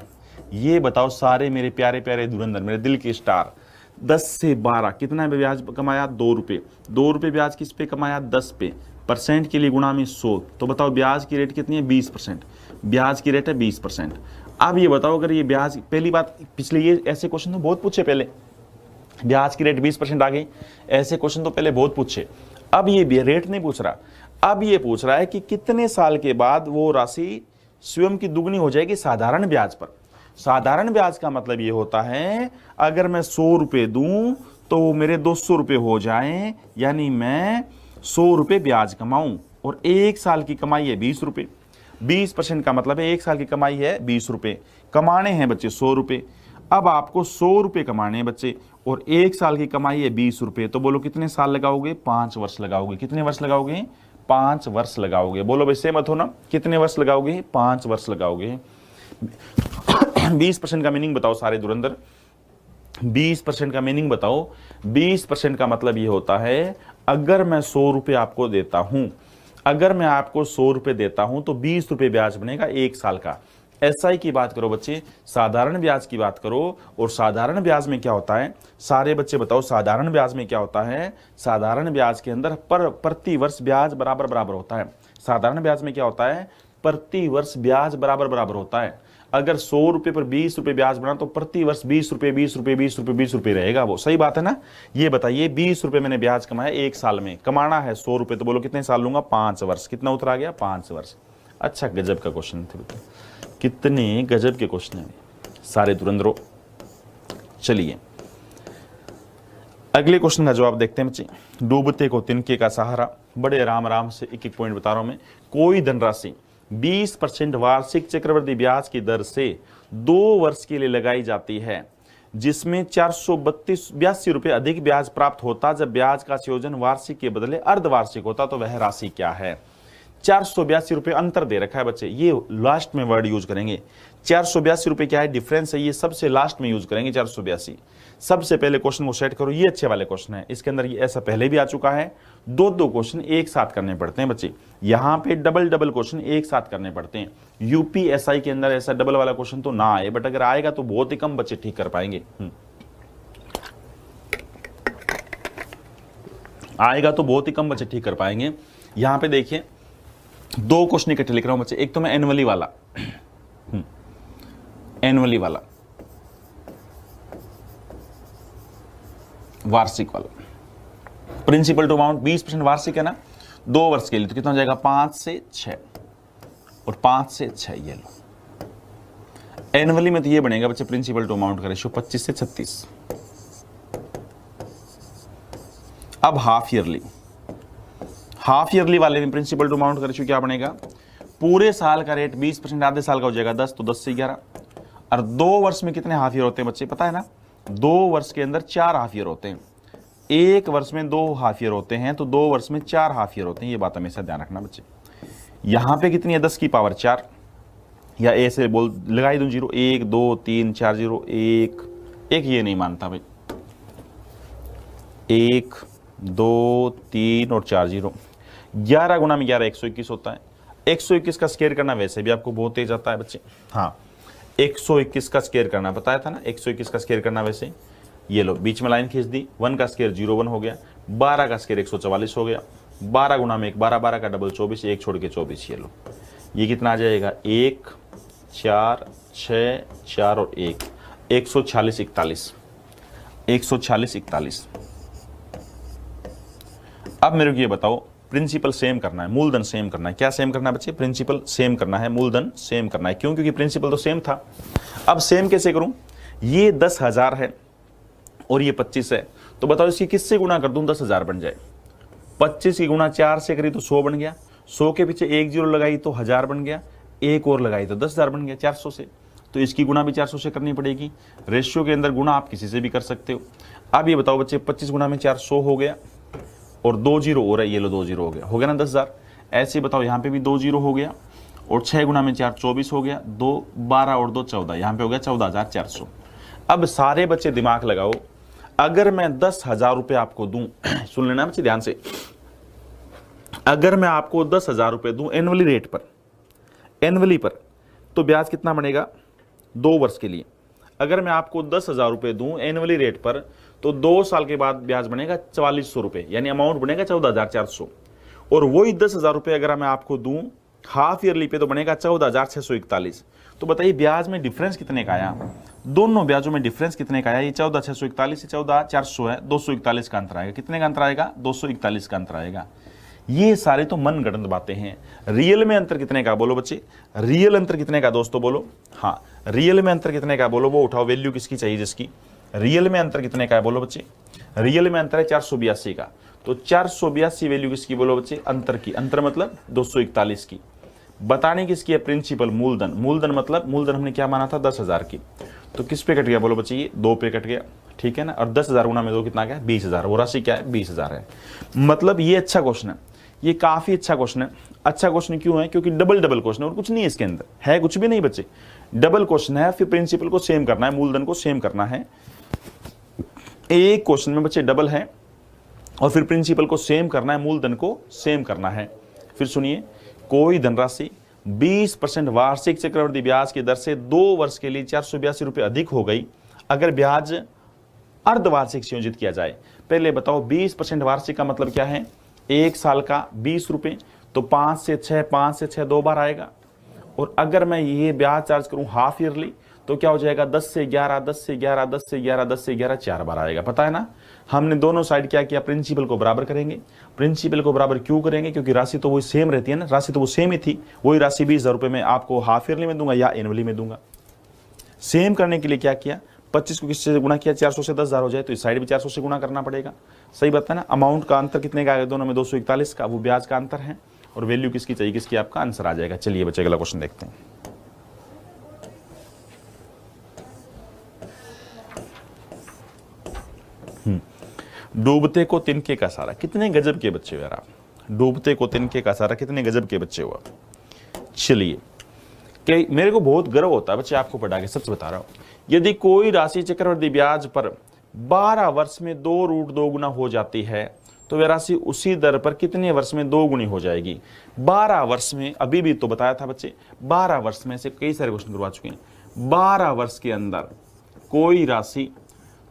ये बताओ सारे मेरे प्यारे प्यारे धुरंधर, मेरे दिल के स्टार, 10 से 12 कितना ब्याज कमाया, 2 रुपये। 2 रुपये ब्याज किस पे कमाया, 10 पे। परसेंट के लिए गुणा में 100, तो बताओ ब्याज की रेट कितनी है, 20%। ब्याज की रेट है 20%। अब ये बताओ अगर ये ब्याज, पहली बात पिछले ये ऐसे क्वेश्चन तो बहुत पूछे पहले, ब्याज की रेट 20% आ गई, ऐसे क्वेश्चन तो पहले बहुत पूछे। अब ये रेट नहीं पूछ रहा, अब ये पूछ रहा है कि कितने साल के बाद वो राशि स्वयं की दुगनी हो जाएगी साधारण ब्याज पर। साधारण ब्याज का मतलब ये होता है अगर मैं 100 रुपये दूं तो मेरे 200 रुपये हो जाएं, यानी मैं 100 रुपये ब्याज कमाऊं, और 1 साल की कमाई है 20 रुपये। 20% का मतलब है 1 साल की कमाई है 20 रुपये, कमाने हैं बच्चे 100 रुपये। अब आपको 100 रुपये कमाने हैं बच्चे, और 1 साल की कमाई है 20 रुपये, तो बोलो कितने साल लगाओगे, 5 वर्ष लगाओगे। कितने वर्ष लगाओगे, 5 वर्ष लगाओगे। बोलो भाई सहमत हो ना, कितने वर्ष लगाओगे, 5 वर्ष लगाओगे। 20% का मीनिंग बताओ सारे धुरंधर, 20% का मीनिंग बताओ। 20% का मतलब ये होता है अगर मैं 100 रुपये आपको देता हूं, अगर मैं आपको 100 रुपये देता हूं तो 20 रुपये ब्याज बनेगा 1 साल का। एसआई की बात करो बच्चे, साधारण ब्याज की बात करो, और साधारण ब्याज में क्या होता है, सारे बच्चे बताओ साधारण ब्याज में क्या होता है। साधारण ब्याज के अंदर प्रति वर्ष ब्याज बराबर बराबर होता है। साधारण ब्याज में क्या होता है, प्रति वर्ष ब्याज बराबर बराबर होता है। अगर 100 रुपये पर 20 रुपये ब्याज बना तो प्रति वर्ष 20 रुपये 20 रुपये 20 रुपये 20 रुपये रहेगा, वो सही बात है ना। ये बताइए 20 रुपये मैंने ब्याज कमाया 1 साल में, कमाना है 100 रुपये, तो बोलो कितने साल लूंगा, 5 वर्ष। कितना उत्तर आ गया, 5 वर्ष। अच्छा गजब का क्वेश्चन थे बेटा, कितने गजब के क्वेश्चन है सारे धुरंधरों। चलिए अगले क्वेश्चन का जवाब देखते हैं बच्चे। डूबते को तिनके का सहारा, बड़े आराम आराम से एक एक पॉइंट बता रहा हूं मैं। कोई धनराशि 20% वार्षिक चक्रवृद्धि ब्याज की दर से 2 वर्ष के लिए लगाई जाती है, जिसमें 482 रुपये अधिक ब्याज प्राप्त होता जब ब्याज का संयोजन वार्षिक के बदले अर्धवार्षिक होता, तो वह राशि क्या है। 482 रुपये अंतर दे रखा है बच्चे, ये लास्ट में वर्ड यूज करेंगे। 482 रुपये क्या है, डिफरेंस है, ये सबसे लास्ट में यूज करेंगे 482। सबसे पहले क्वेश्चन को सेट करो, ये अच्छे वाले क्वेश्चन है, इसके अंदर ये ऐसा पहले भी आ चुका है। 2 क्वेश्चन एक साथ करने पड़ते हैं बच्चे, यहाँ पे डबल क्वेश्चन एक साथ करने पड़ते हैं। यूपीएसआई के अंदर ऐसा डबल वाला क्वेश्चन तो ना आए, बट अगर आएगा तो बहुत ही कम बच्चे ठीक कर पाएंगे। आएगा तो बहुत ही कम बच्चे ठीक कर पाएंगे। यहाँ पे देखिए 2 क्वेश्चन इकट्ठे लिख रहा हूं बच्चे। एक तो मैं एनुअली वाला, एनुअली वाला, वार्षिक वाला। प्रिंसिपल टू अमाउंट 20% वार्षिक है ना, 2 वर्ष के लिए, तो कितना हो जाएगा, 5 से 6 और 5 से 6, ये लो। एनुअली में तो ये बनेगा बच्चे प्रिंसिपल टू अमाउंट का रेशियो 25 से 36। अब हाफ ईयरली, हाफ ईयरली वाले में प्रिंसिपल टू अमाउंट का रेशियो क्या बनेगा, पूरे साल का रेट 20%, आधे साल का हो जाएगा 10, तो 10 से 11। और 2 वर्ष में कितने हाफ ईयर होते हैं बच्चे, पता है ना, 2 वर्ष के अंदर 4 हाफ ईयर होते हैं। 1 वर्ष में 2 हाफ ईयर होते हैं, तो 2 वर्ष में 4 हाफ ईयर होते हैं, ये बात हमेशा ध्यान रखना बच्चे। यहां पे कितनी है, 10 की पावर 4, या ऐसे बोल लगाई दूं 0, 1 2 3 4 0 1 1, ये नहीं मानता भाई, 1 2 3 और 4 0। 11 गुना में 11 121 होता है। 121 का स्क्वायर करना वैसे भी आपको बहुत तेज आता है बच्चे। हाँ 121 का स्क्वायर करना बताया था ना, 121 का स्क्वायर करना वैसे। ये लो बीच में लाइन खींच दी, 1 का स्क्वायर 01 हो गया, 12 का स्क्वायर 144 हो गया, 12 गुना में 1 12, 12 का डबल 24, 1 छोड़ के 24। ये लो, ये कितना आ जाएगा, 1 4 6 4 और 1, 146 41, 146 41। अब मेरे को ये बताओ, प्रिंसिपल सेम करना है, मूलधन सेम करना है। क्या सेम करना है बच्चे, प्रिंसिपल सेम करना है, मूलधन सेम करना है। क्यों, क्योंकि प्रिंसिपल तो सेम था। अब सेम कैसे करूं, ये 10,000 है और ये 25 है, तो बताओ इसकी किससे गुणा कर दूं 10,000 बन जाए। 25 की गुणा 4 से करी तो 100 बन गया, 100 के पीछे 1 0 लगाई तो 1000 बन गया, 1 और लगाई तो 10,000 बन गया 400 से। तो इसकी गुणा भी 400 से करनी पड़ेगी। रेशियो के अंदर गुणा आप किसी से भी कर सकते हो। अब ये बताओ बच्चे, 25 गुणा में 4 100 हो गया, और 2 0 हो रहा है, ये लो 2 0 हो गया ना 10,000। ऐसे बताओ यहाँ पे भी 2 0 हो गया, और 6 गुना में 4 24 हो गया, 2 12 और 2 14, यहाँ पे हो गया 14,400। अब सारे बच्चे दिमाग लगाओ, अगर मैं 10,000 रुपये आपको दूं, सुन लेना बच्चे ध्यान से, अगर मैं आपको 10,000 रुपये दूं एनुअली रेट पर, एनुअली पर, तो ब्याज कितना बनेगा 2 वर्ष के लिए। अगर मैं आपको 10,000 रुपये दूं एनुअली रेट पर, तो 2 साल के बाद ब्याज बनेगा 4400 रुपये, यानी अमाउंट बनेगा 14,400। और वही 10,000 रुपये अगर मैं आपको दूं हाफ ईयरली पे, तो बनेगा 14,641। तो बताइए ब्याज में डिफरेंस कितने का आया, दोनों ब्याजों में डिफरेंस कितने का आया। ये 14,641 से 14,400 है, 241 का अंतर आएगा। कितने का अंतर आएगा, 241 का अंतर आएगा। ये सारे तो मनगढ़ंत बातें हैं। रियल में अंतर कितने का बोलो बच्चे, रियल अंतर कितने का दोस्तों बोलो। हाँ, रियल में अंतर कितने का बोलो, वो उठाओ, वैल्यू किसकी चाहिए जिसकी। रियल में अंतर कितने का है बोलो बच्चे, रियल में अंतर है 482 का। तो 482 वैल्यू किसकी बोलो बच्चे, अंतर की। अंतर मतलब 241 की। बताने किसकी है, प्रिंसिपल मूलधन। मूलधन मतलब मूलधन हमने क्या माना था 10,000 की, तो किस पे कट गया बोलो बच्चे, ये 2 पे कट गया, ठीक है ना। और 10,000 गुना में 2 कितना क्या है, 20,000। वो राशि क्या है, 20,000 है। मतलब ये अच्छा क्वेश्चन है, ये काफी अच्छा क्वेश्चन है। अच्छा क्वेश्चन क्यों है, क्योंकि डबल डबल क्वेश्चन है और कुछ नहीं है इसके अंदर, है कुछ भी नहीं बच्चे, डबल क्वेश्चन है। फिर प्रिंसिपल को सेम करना है, मूलधन को सेम करना है। एक क्वेश्चन में बच्चे डबल है और फिर प्रिंसिपल को सेम करना है, मूलधन को सेम करना है। फिर सुनिए, कोई धनराशि 20% वार्षिक चक्रवृद्धि ब्याज की दर से 2 वर्ष के लिए 482 रुपये अधिक हो गई अगर ब्याज अर्धवार्षिक संयोजित किया जाए। पहले बताओ 20% वार्षिक का मतलब क्या है, 1 साल का 20 रुपये, तो 5 से 6 2 बार आएगा। और अगर मैं ये ब्याज चार्ज करूं हाफ ईयरली, तो क्या हो जाएगा 10 से 11 10 से 11 10 से 11 10 से 11 4 बार आएगा। पता है ना, हमने दोनों साइड क्या किया, प्रिंसिपल को बराबर करेंगे। प्रिंसिपल को बराबर क्यों करेंगे, क्योंकि राशि तो वही सेम रहती है ना, राशि तो वो सेम ही थी। वही राशि 20,000 रुपये में आपको हाफ ईयरली में दूंगा या एनुअली में दूंगा। सेम करने के लिए क्या किया, 25 को किससे गुणा किया, 400 से 10,000 हो जाए, तो इस साइड भी 400 से गुणा करना पड़ेगा। सही बात है ना। अमाउंट का अंतर कितने का आएगा दोनों में, 241 का, वो ब्याज का अंतर है। और वैल्यू किसकी चाहिए, किसकी, आपका आंसर आ जाएगा। चलिए बच्चे अगला क्वेश्चन देखते हैं। डूबते को तिनके का सारा, कितने गजब के बच्चे हो यार आप। डूबते को तिनके का सारा, कितने गजब के बच्चे हो आप। चलिए, कि मेरे को बहुत गर्व होता है बच्चे आपको पढ़ा के, सच बता रहा हूं। यदि कोई राशि चक्रवृद्धि ब्याज पर 12 वर्ष में 2√2 गुना हो जाती है, तो वह राशि उसी दर पर कितने वर्ष में 2 गुनी हो जाएगी। 12 वर्ष में, अभी भी तो बताया था बच्चे, 12 वर्ष में से कई सारे क्वेश्चन करवा चुके हैं। 12 वर्ष के अंदर कोई राशि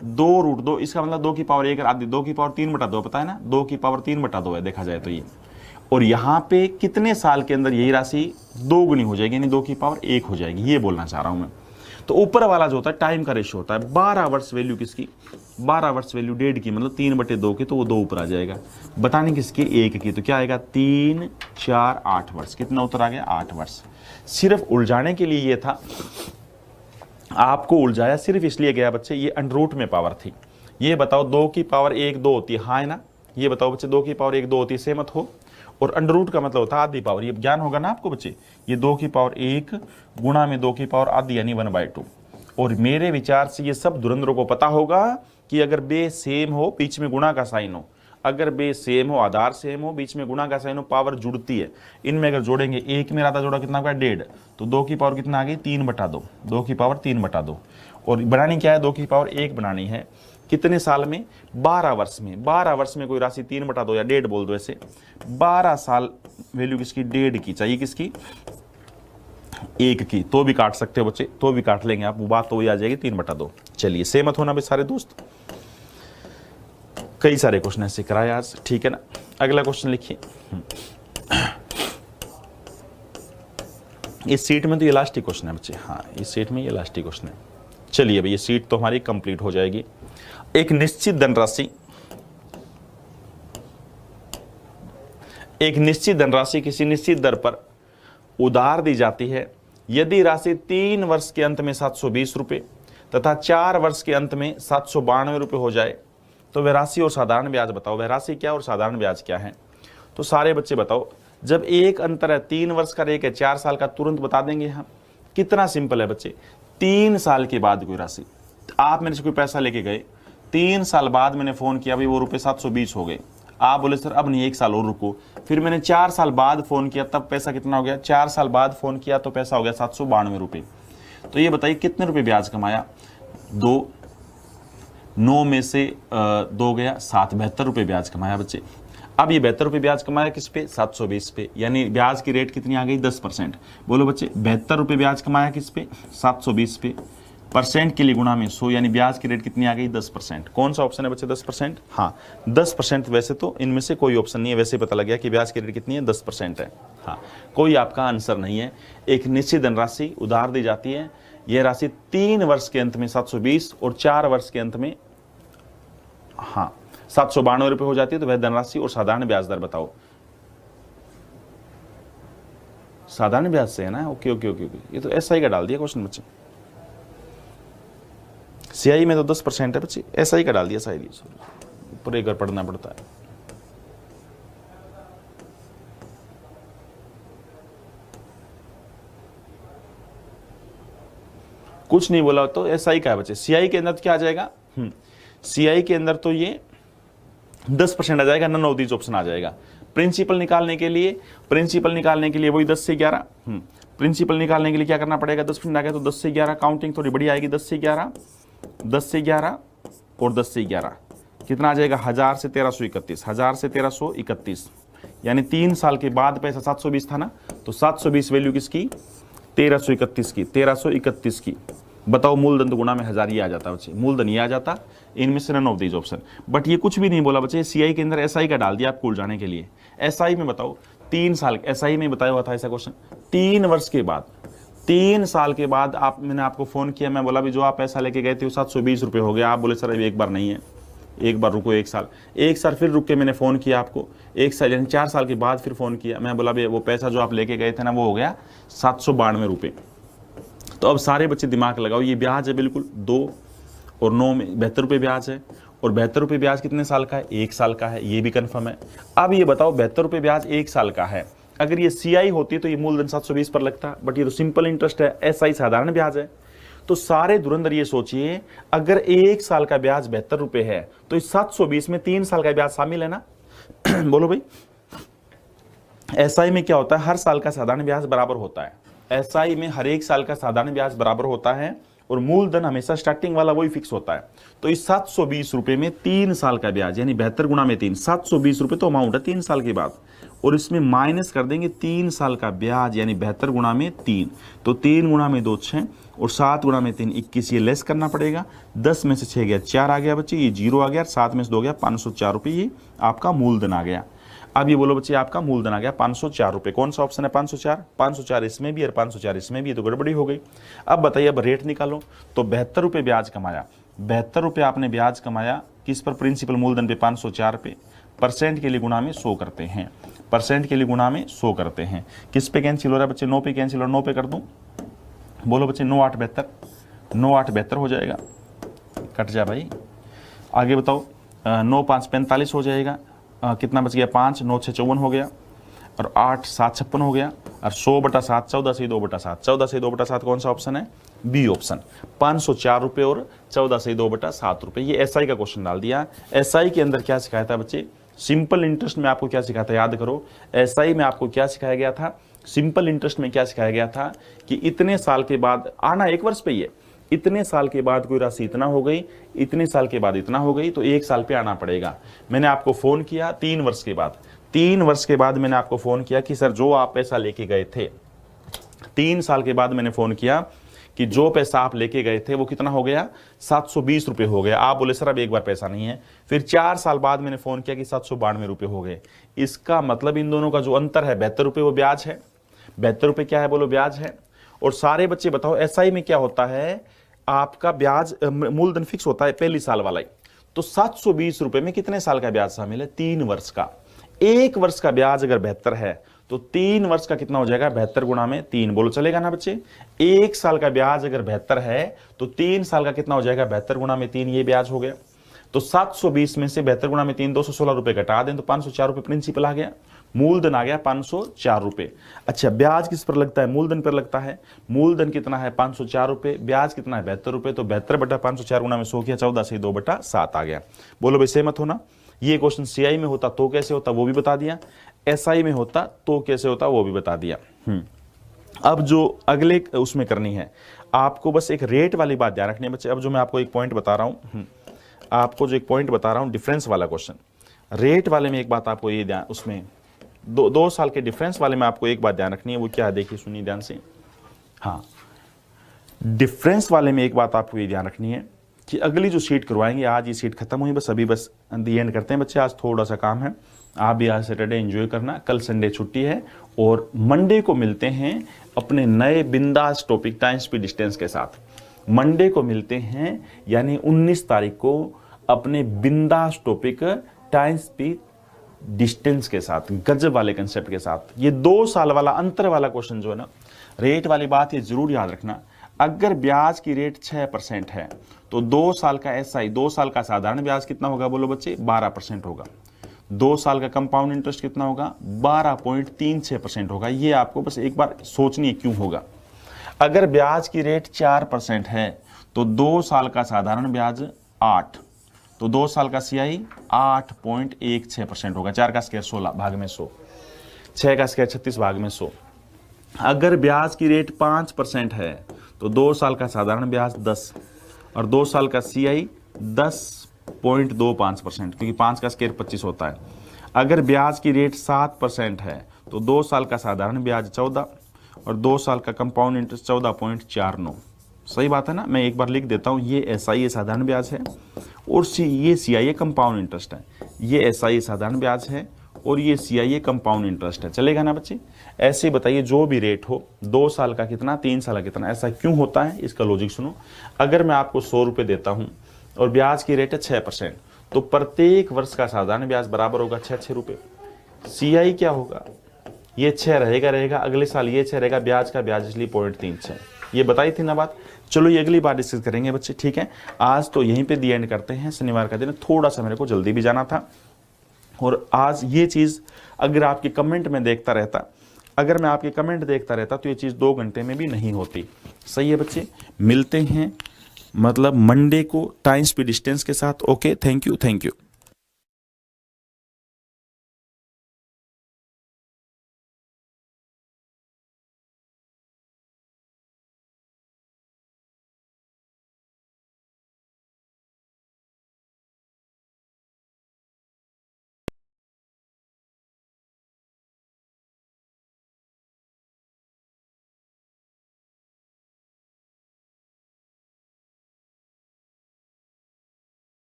2√2, इसका मतलब 2 की पावर 1 आदि, 2 की पावर 3/2, पता है ना, 2 की पावर 3/2 है देखा जाए तो ये। और यहाँ पे कितने साल के अंदर यही राशि 2 गुनी हो जाएगी, यानी 2 की पावर 1 हो जाएगी, ये बोलना चाह रहा हूं मैं। तो ऊपर वाला जो होता है टाइम का रेशियो होता है। 12 वर्ष वैल्यू किसकी, 12 वर्ष वैल्यू 1.5 की, मतलब 3/2 की, तो वो 2 ऊपर आ जाएगा। बताने किसकी, 1 की, तो क्या आएगा 3 4 8 वर्ष। कितना उत्तर आ गया, 8 वर्ष। सिर्फ उलझाने के लिए ये था, आपको उलझाया सिर्फ इसलिए गया बच्चे, ये अंडररूट में पावर थी। ये बताओ 2 की पावर 1 2 होती है, हाँ है ना। ये बताओ बच्चे 2 की पावर 1 2 होती है, सहमत हो। और अंडररूट का मतलब होता है आधी पावर, ये ज्ञान होगा ना आपको बच्चे। ये 2 की पावर 1 गुणा में 2 की पावर आधी, यानी 1/2। और मेरे विचार से ये सब धुरंधरों को पता होगा कि अगर बे सेम हो, बीच में गुणा का साइन हो, अगर बे सेम हो, आधार सेम हो, बीच में गुणा का साइन हो, पावर जुड़ती है। इनमें अगर जोड़ेंगे, 1 में आधा जोड़ा कितना होगा 1.5, तो 2 की पावर कितना आ गई 3/2, 2 की पावर 3/2। और बनानी क्या है, 2 की पावर 1 बनानी है। कितने साल में, 12 वर्ष में। 12 वर्ष में कोई राशि 3/2 या 1.5 बोल दो ऐसे। 12 साल वैल्यू किसकी, 1.5 की चाहिए, किसकी, 1 की। तो भी काट सकते हो बच्चे, तो भी काट लेंगे आप, वो बात तो वही आ जाएगी 3/2। चलिए, सहमत होना भाई सारे दोस्त। कई सारे क्वेश्चन ऐसे कराए आज, ठीक है ना। अगला क्वेश्चन लिखिए। इस सीट में तो ये लास्ट ही क्वेश्चन है बच्चे, हाँ इस सीट में ये लास्ट ही क्वेश्चन है। चलिए भाई, ये सीट तो हमारी कंप्लीट हो जाएगी। एक निश्चित धनराशि, एक निश्चित धनराशि किसी निश्चित दर पर उधार दी जाती है। यदि राशि 3 वर्ष के अंत में 720 रुपये तथा 4 वर्ष के अंत में 792 रुपये हो जाए, तो वह राशि और साधारण ब्याज बताओ। वह राशि क्या और साधारण ब्याज क्या है। तो सारे बच्चे बताओ, जब एक अंतर है 3 वर्ष का, एक है 4 साल का, तुरंत बता देंगे हम। कितना सिंपल है बच्चे, 3 साल के बाद कोई राशि, आप मेरे से कोई पैसा लेके गए, 3 साल बाद मैंने फोन किया, भाई वो रुपये 720 हो गए। आप बोले सर अब नहीं, 1 साल और रुको। फिर मैंने 4 साल बाद फोन किया, तब पैसा कितना हो गया, 4 साल बाद फोन किया तो पैसा हो गया 792 रुपये। तो ये बताइए कितने रुपए ब्याज कमाया, 2, 9 में से 2 गया 7, 72 रुपये ब्याज कमाया बच्चे। अब ये 72 रुपये ब्याज कमाया किस पे, 720 पे, यानी ब्याज की रेट कितनी आ गई, 10%। बोलो बच्चे 72 रुपये ब्याज कमाया किस पे, 720 पे, परसेंट के लिए गुणा में 100, यानी ब्याज की रेट कितनी आ गई, 10%। कौन सा ऑप्शन है बच्चे, 10%? हाँ 10%। वैसे तो इनमें से कोई ऑप्शन नहीं है, वैसे पता लग गया कि ब्याज की रेट कितनी है, 10% है। हाँ, कोई आपका आंसर नहीं है। एक निश्चित धनराशि उधार दी जाती है, यह राशि 3 वर्ष के अंत में 720 और 4 वर्ष के अंत में 792 रुपये हो जाती है। तो वह धनराशि और साधारण ब्याज दर बताओ। साधारण ब्याज से है ना, ओके ओके ओके ओके, ये तो एसआई का डाल दिया क्वेश्चन बच्चे। सीआई में तो 10% है बच्चे, एसआई का डाल दिया शायद, ऊपर एक बार पढ़ना पड़ता है। कुछ नहीं बोला तो एसआई का है बच्चे। सीआई के अंदर क्या आ जाएगा, सीआई के अंदर तो ये 10% आ जाएगा, नन ऑफ दीज ऑप्शन आ जाएगा। प्रिंसिपल निकालने के लिए वही 10 से 11, प्रिंसिपल निकालने के लिए क्या करना पड़ेगा, 10% आ गया तो 10 से 11, काउंटिंग थोड़ी बड़ी आएगी, 10 से 11, 10 से 11 और 10 से 11 कितना आ जाएगा, 1000 से 1331, 1000 से 1331, यानी 3 साल के बाद पैसा 720 था ना, तो 720 वैल्यू किसकी, 1331 की, 1331 की। बताओ मूलधन तो गुणा में 1000 ये आ जाता बच्चे, मूलधन ये आ जाता, इनमें से none of these option. But ये कुछ भी नहीं बोला बच्चे, सीआई के अंदर एसआई का डाल दिया आपको उलझाने के लिए। एसआई में बताओ 3 साल, एसआई में बताया हुआ था ऐसा क्वेश्चन, 3 वर्ष के बाद, 3 साल के बाद मैंने आपको फोन किया, मैं बोला भी जो आप पैसा लेके गए थे वो 720 रुपये हो गया। आप बोले सर अभी एक बार नहीं है, एक बार रुको, एक साल फिर रुक के मैंने फ़ोन किया आपको, 1 साल यानी 4 साल के बाद फिर फ़ोन किया, मैं बोला भाई वो पैसा जो आप लेके गए थे ना वो हो गया 792 रुपये। तो अब सारे बच्चे दिमाग लगाओ, ये ब्याज है बिल्कुल 2 और 9 में 72 रुपये ब्याज है, और 72 रुपये ब्याज कितने साल का है, 1 साल का है, ये भी कन्फर्म है। अब ये बताओ 72 रुपये ब्याज 1 साल का है, अगर ये सीआई होती तो ये मूलधन 720 पर लगता, बट ये तो सिंपल इंटरेस्ट है, एसआई साधारण ब्याज है। तो सारे धुरंधर ये सोचिए, अगर 1 साल का ब्याज 72 रुपये है तो इस 720 में 3 साल का ब्याज शामिल है ना। बोलो भाई, एसआई में क्या होता है, हर साल का साधारण ब्याज बराबर होता है, एसआई में हर 1 साल का साधारण ब्याज बराबर होता है, और मूलधन हमेशा स्टार्टिंग वाला वही फिक्स होता है। तो इस 720 रुपये में 3 साल का ब्याज, यानी 72 गुणा में 3, 720 रुपये तो अमाउंट है 3 साल के बाद, और इसमें माइनस कर देंगे 3 साल का ब्याज, यानी 72 गुणा में 3, तो 3 गुणा में 2 6 और 7 गुणा में 3 21, ये लेस करना पड़ेगा। 10 में से 6 गया 4 आ गया बच्चे, ये 0 आ गया, 7 में से 2 गया 504 रुपये, ये आपका मूलधन आ गया। अब ये बोलो बच्चे आपका मूलधन आ गया 504 रुपये। कौन सा ऑप्शन है, 504? 504 इसमें भी और 504 इसमें भी, ये तो गड़बड़ी हो गई। अब बताइए, अब रेट निकालो। तो 72 रुपये ब्याज कमाया, 72 रुपये आपने ब्याज कमाया किस पर, प्रिंसिपल मूलधन पे 504 पे, परसेंट के लिए गुणा में 100 करते हैं, परसेंट के लिए गुणा में 100 करते हैं। किस पे कैंसिल हो रहा है बच्चे, 9 पे कैंसिल, और 9 पे कर दूं, बोलो बच्चे 9 8 72, 9 8 72 हो जाएगा, कट जा भाई। आगे बताओ, 9 5 45 हो जाएगा, कितना बच गया 5, 9 6 54 हो गया, और 8 7 56 हो गया, और 100/7 14 से 2/7, 14 से 2/7 कौन सा ऑप्शन है, बी ऑप्शन। 504 रुपये और 14 से 2/7 रुपये, ये एसआई का क्वेश्चन डाल दिया। एसआई के अंदर क्या सिखाया था बच्चे, सिंपल इंटरेस्ट में आपको क्या सिखाया था, याद करो। एसआई में आपको क्या सिखाया गया था, सिंपल इंटरेस्ट में क्या सिखाया गया था कि इतने साल के बाद आना, 1 वर्ष पे ही है, इतने साल के बाद कोई राशि इतना हो गई, इतने साल के बाद इतना हो गई, तो 1 साल पे आना पड़ेगा। मैंने आपको फोन किया 3 वर्ष के बाद, 3 वर्ष के बाद मैंने आपको फोन किया कि सर जो आप पैसा लेके गए थे, 3 साल के बाद मैंने फोन किया कि जो पैसा आप लेके गए थे वो कितना हो गया, 720 रुपये हो गया। आप बोले सर अब एक बार पैसा नहीं है। फिर 4 साल बाद मैंने फोन किया कि 792 रुपये हो गए। इसका मतलब इन दोनों का जो अंतर है 72 रुपये, वो ब्याज है। 72 रुपये क्या है, बोलो ब्याज है। और सारे बच्चे बताओ एसआई में क्या होता है, आपका ब्याज मूलधन फिक्स होता है पहली साल वाला ही। तो 720 रुपये में कितने साल का ब्याज शामिल है, 3 वर्ष का। 1 वर्ष का ब्याज अगर 72 है तो 3 वर्ष का कितना हो जाएगा, 72 गुणा में 3, बोलो चलेगा ना बच्चे। 1 साल का ब्याज अगर 72 है तो 3 साल का कितना हो जाएगा, 72 गुणा में 3, ये ब्याज हो गया। तो 720 में से 72 गुणा में 3 216 रुपये घटा दें तो 504 रुपये प्रिंसिपल आ गया, मूलधन आ गया 504 रुपये। अच्छा, ब्याज किस पर लगता है, मूलधन पर लगता है। मूलधन कितना है 504 रुपये, ब्याज कितना है 72 रुपये, तो 72/504 गुणा में 100 किया, 14 से 2/7 आ गया। बोलो भाई सहमत हो ना। ये क्वेश्चन सीआई में होता तो कैसे होता वो भी बता दिया, एसआई में होता तो कैसे होता वो भी बता दिया। अब जो अगले उसमें करनी है आपको, बस एक रेट वाली बात ध्यान रखनी है बच्चे। अब जो मैं आपको एक पॉइंट बता रहा हूं, आपको जो एक पॉइंट बता रहा हूं, डिफरेंस वाला क्वेश्चन, रेट वाले में एक बात आपको ये ध्यान, उसमें 2 साल के डिफरेंस वाले में आपको एक बात ध्यान रखनी है, वो क्या है देखिए सुनिए ध्यान से। हाँ, डिफरेंस वाले में एक बात आपको ये ध्यान रखनी है कि अगली जो सीट करवाएंगे, आज ये सीट खत्म हुई, बस अभी बस दी एंड करते हैं बच्चे, आज थोड़ा सा काम है, आप भी आज सैटरडे एंजॉय करना, कल संडे छुट्टी है, और मंडे को मिलते हैं अपने नए बिंदास टॉपिक टाइम स्पीड डिस्टेंस के साथ। मंडे को मिलते हैं यानी 19 तारीख को अपने बिंदास टॉपिक टाइम स्पीड डिस्टेंस के साथ, गजब वाले कंसेप्ट के साथ। ये 2 साल वाला अंतर वाला क्वेश्चन जो है ना, रेट वाली बात ये जरूर याद रखना, अगर ब्याज की रेट 6% है तो 2 साल का एसआई, 2 साल का साधारण ब्याज कितना होगा बोलो बच्चे, 12% होगा। 2 साल का कंपाउंड इंटरेस्ट कितना होगा, 12.36% होगा। ये आपको बस एक बार सोचनी है क्यों होगा। अगर ब्याज की रेट 4% है तो 2 साल का साधारण ब्याज 8, तो 2 साल का सीआई 8.16% होगा। 4 का स्क्वायर 16 भाग में 100, 6 का स्क्वायर 36 भाग में 100। अगर ब्याज की रेट 5% है तो 2 साल का साधारण ब्याज 10 और 2 साल का सीआई 10.25%, क्योंकि 5 का स्क्वायर 25 होता है। अगर ब्याज की रेट 7% है तो 2 साल का साधारण ब्याज 14 और 2 साल का कंपाउंड इंटरेस्ट 14.49। सही बात है ना। मैं एक बार लिख देता हूँ, ये एसआई साधारण ब्याज है और ये सीआईए कंपाउंड इंटरेस्ट है। ये एसआई साधारण ब्याज है और ये सीआईए कंपाउंड इंटरेस्ट है। चलेगा ना बच्चे। ऐसे बताइए जो भी रेट हो, 2 साल का कितना, 3 साल का कितना, ऐसा क्यों होता है, इसका लॉजिक सुनो। अगर मैं आपको 100 रुपये देता हूँ और ब्याज की रेट है 6%, तो प्रत्येक वर्ष का साधारण ब्याज बराबर होगा 6 रुपये। सीआई क्या होगा, ये 6 रहेगा, अगले साल ये 6 रहेगा, ब्याज का ब्याज इसलिए 0.36। ये बताई थी ना बात। चलो ये अगली बार डिस्कस करेंगे बच्चे, ठीक है। आज तो यहीं पे दी एंड करते हैं। शनिवार का दिन थोड़ा सा मेरे को जल्दी भी जाना था, और आज ये चीज़ अगर आपके कमेंट में देखता रहता, अगर मैं आपके कमेंट देखता रहता तो ये चीज़ 2 घंटे में भी नहीं होती। सही है बच्चे। मिलते हैं मतलब मंडे को टाइम स्पीड डिस्टेंस के साथ। Okay, thank you, thank you.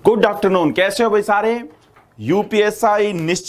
Good afternoon, कैसे हो भाई सारे। यूपीएसआई निश्चित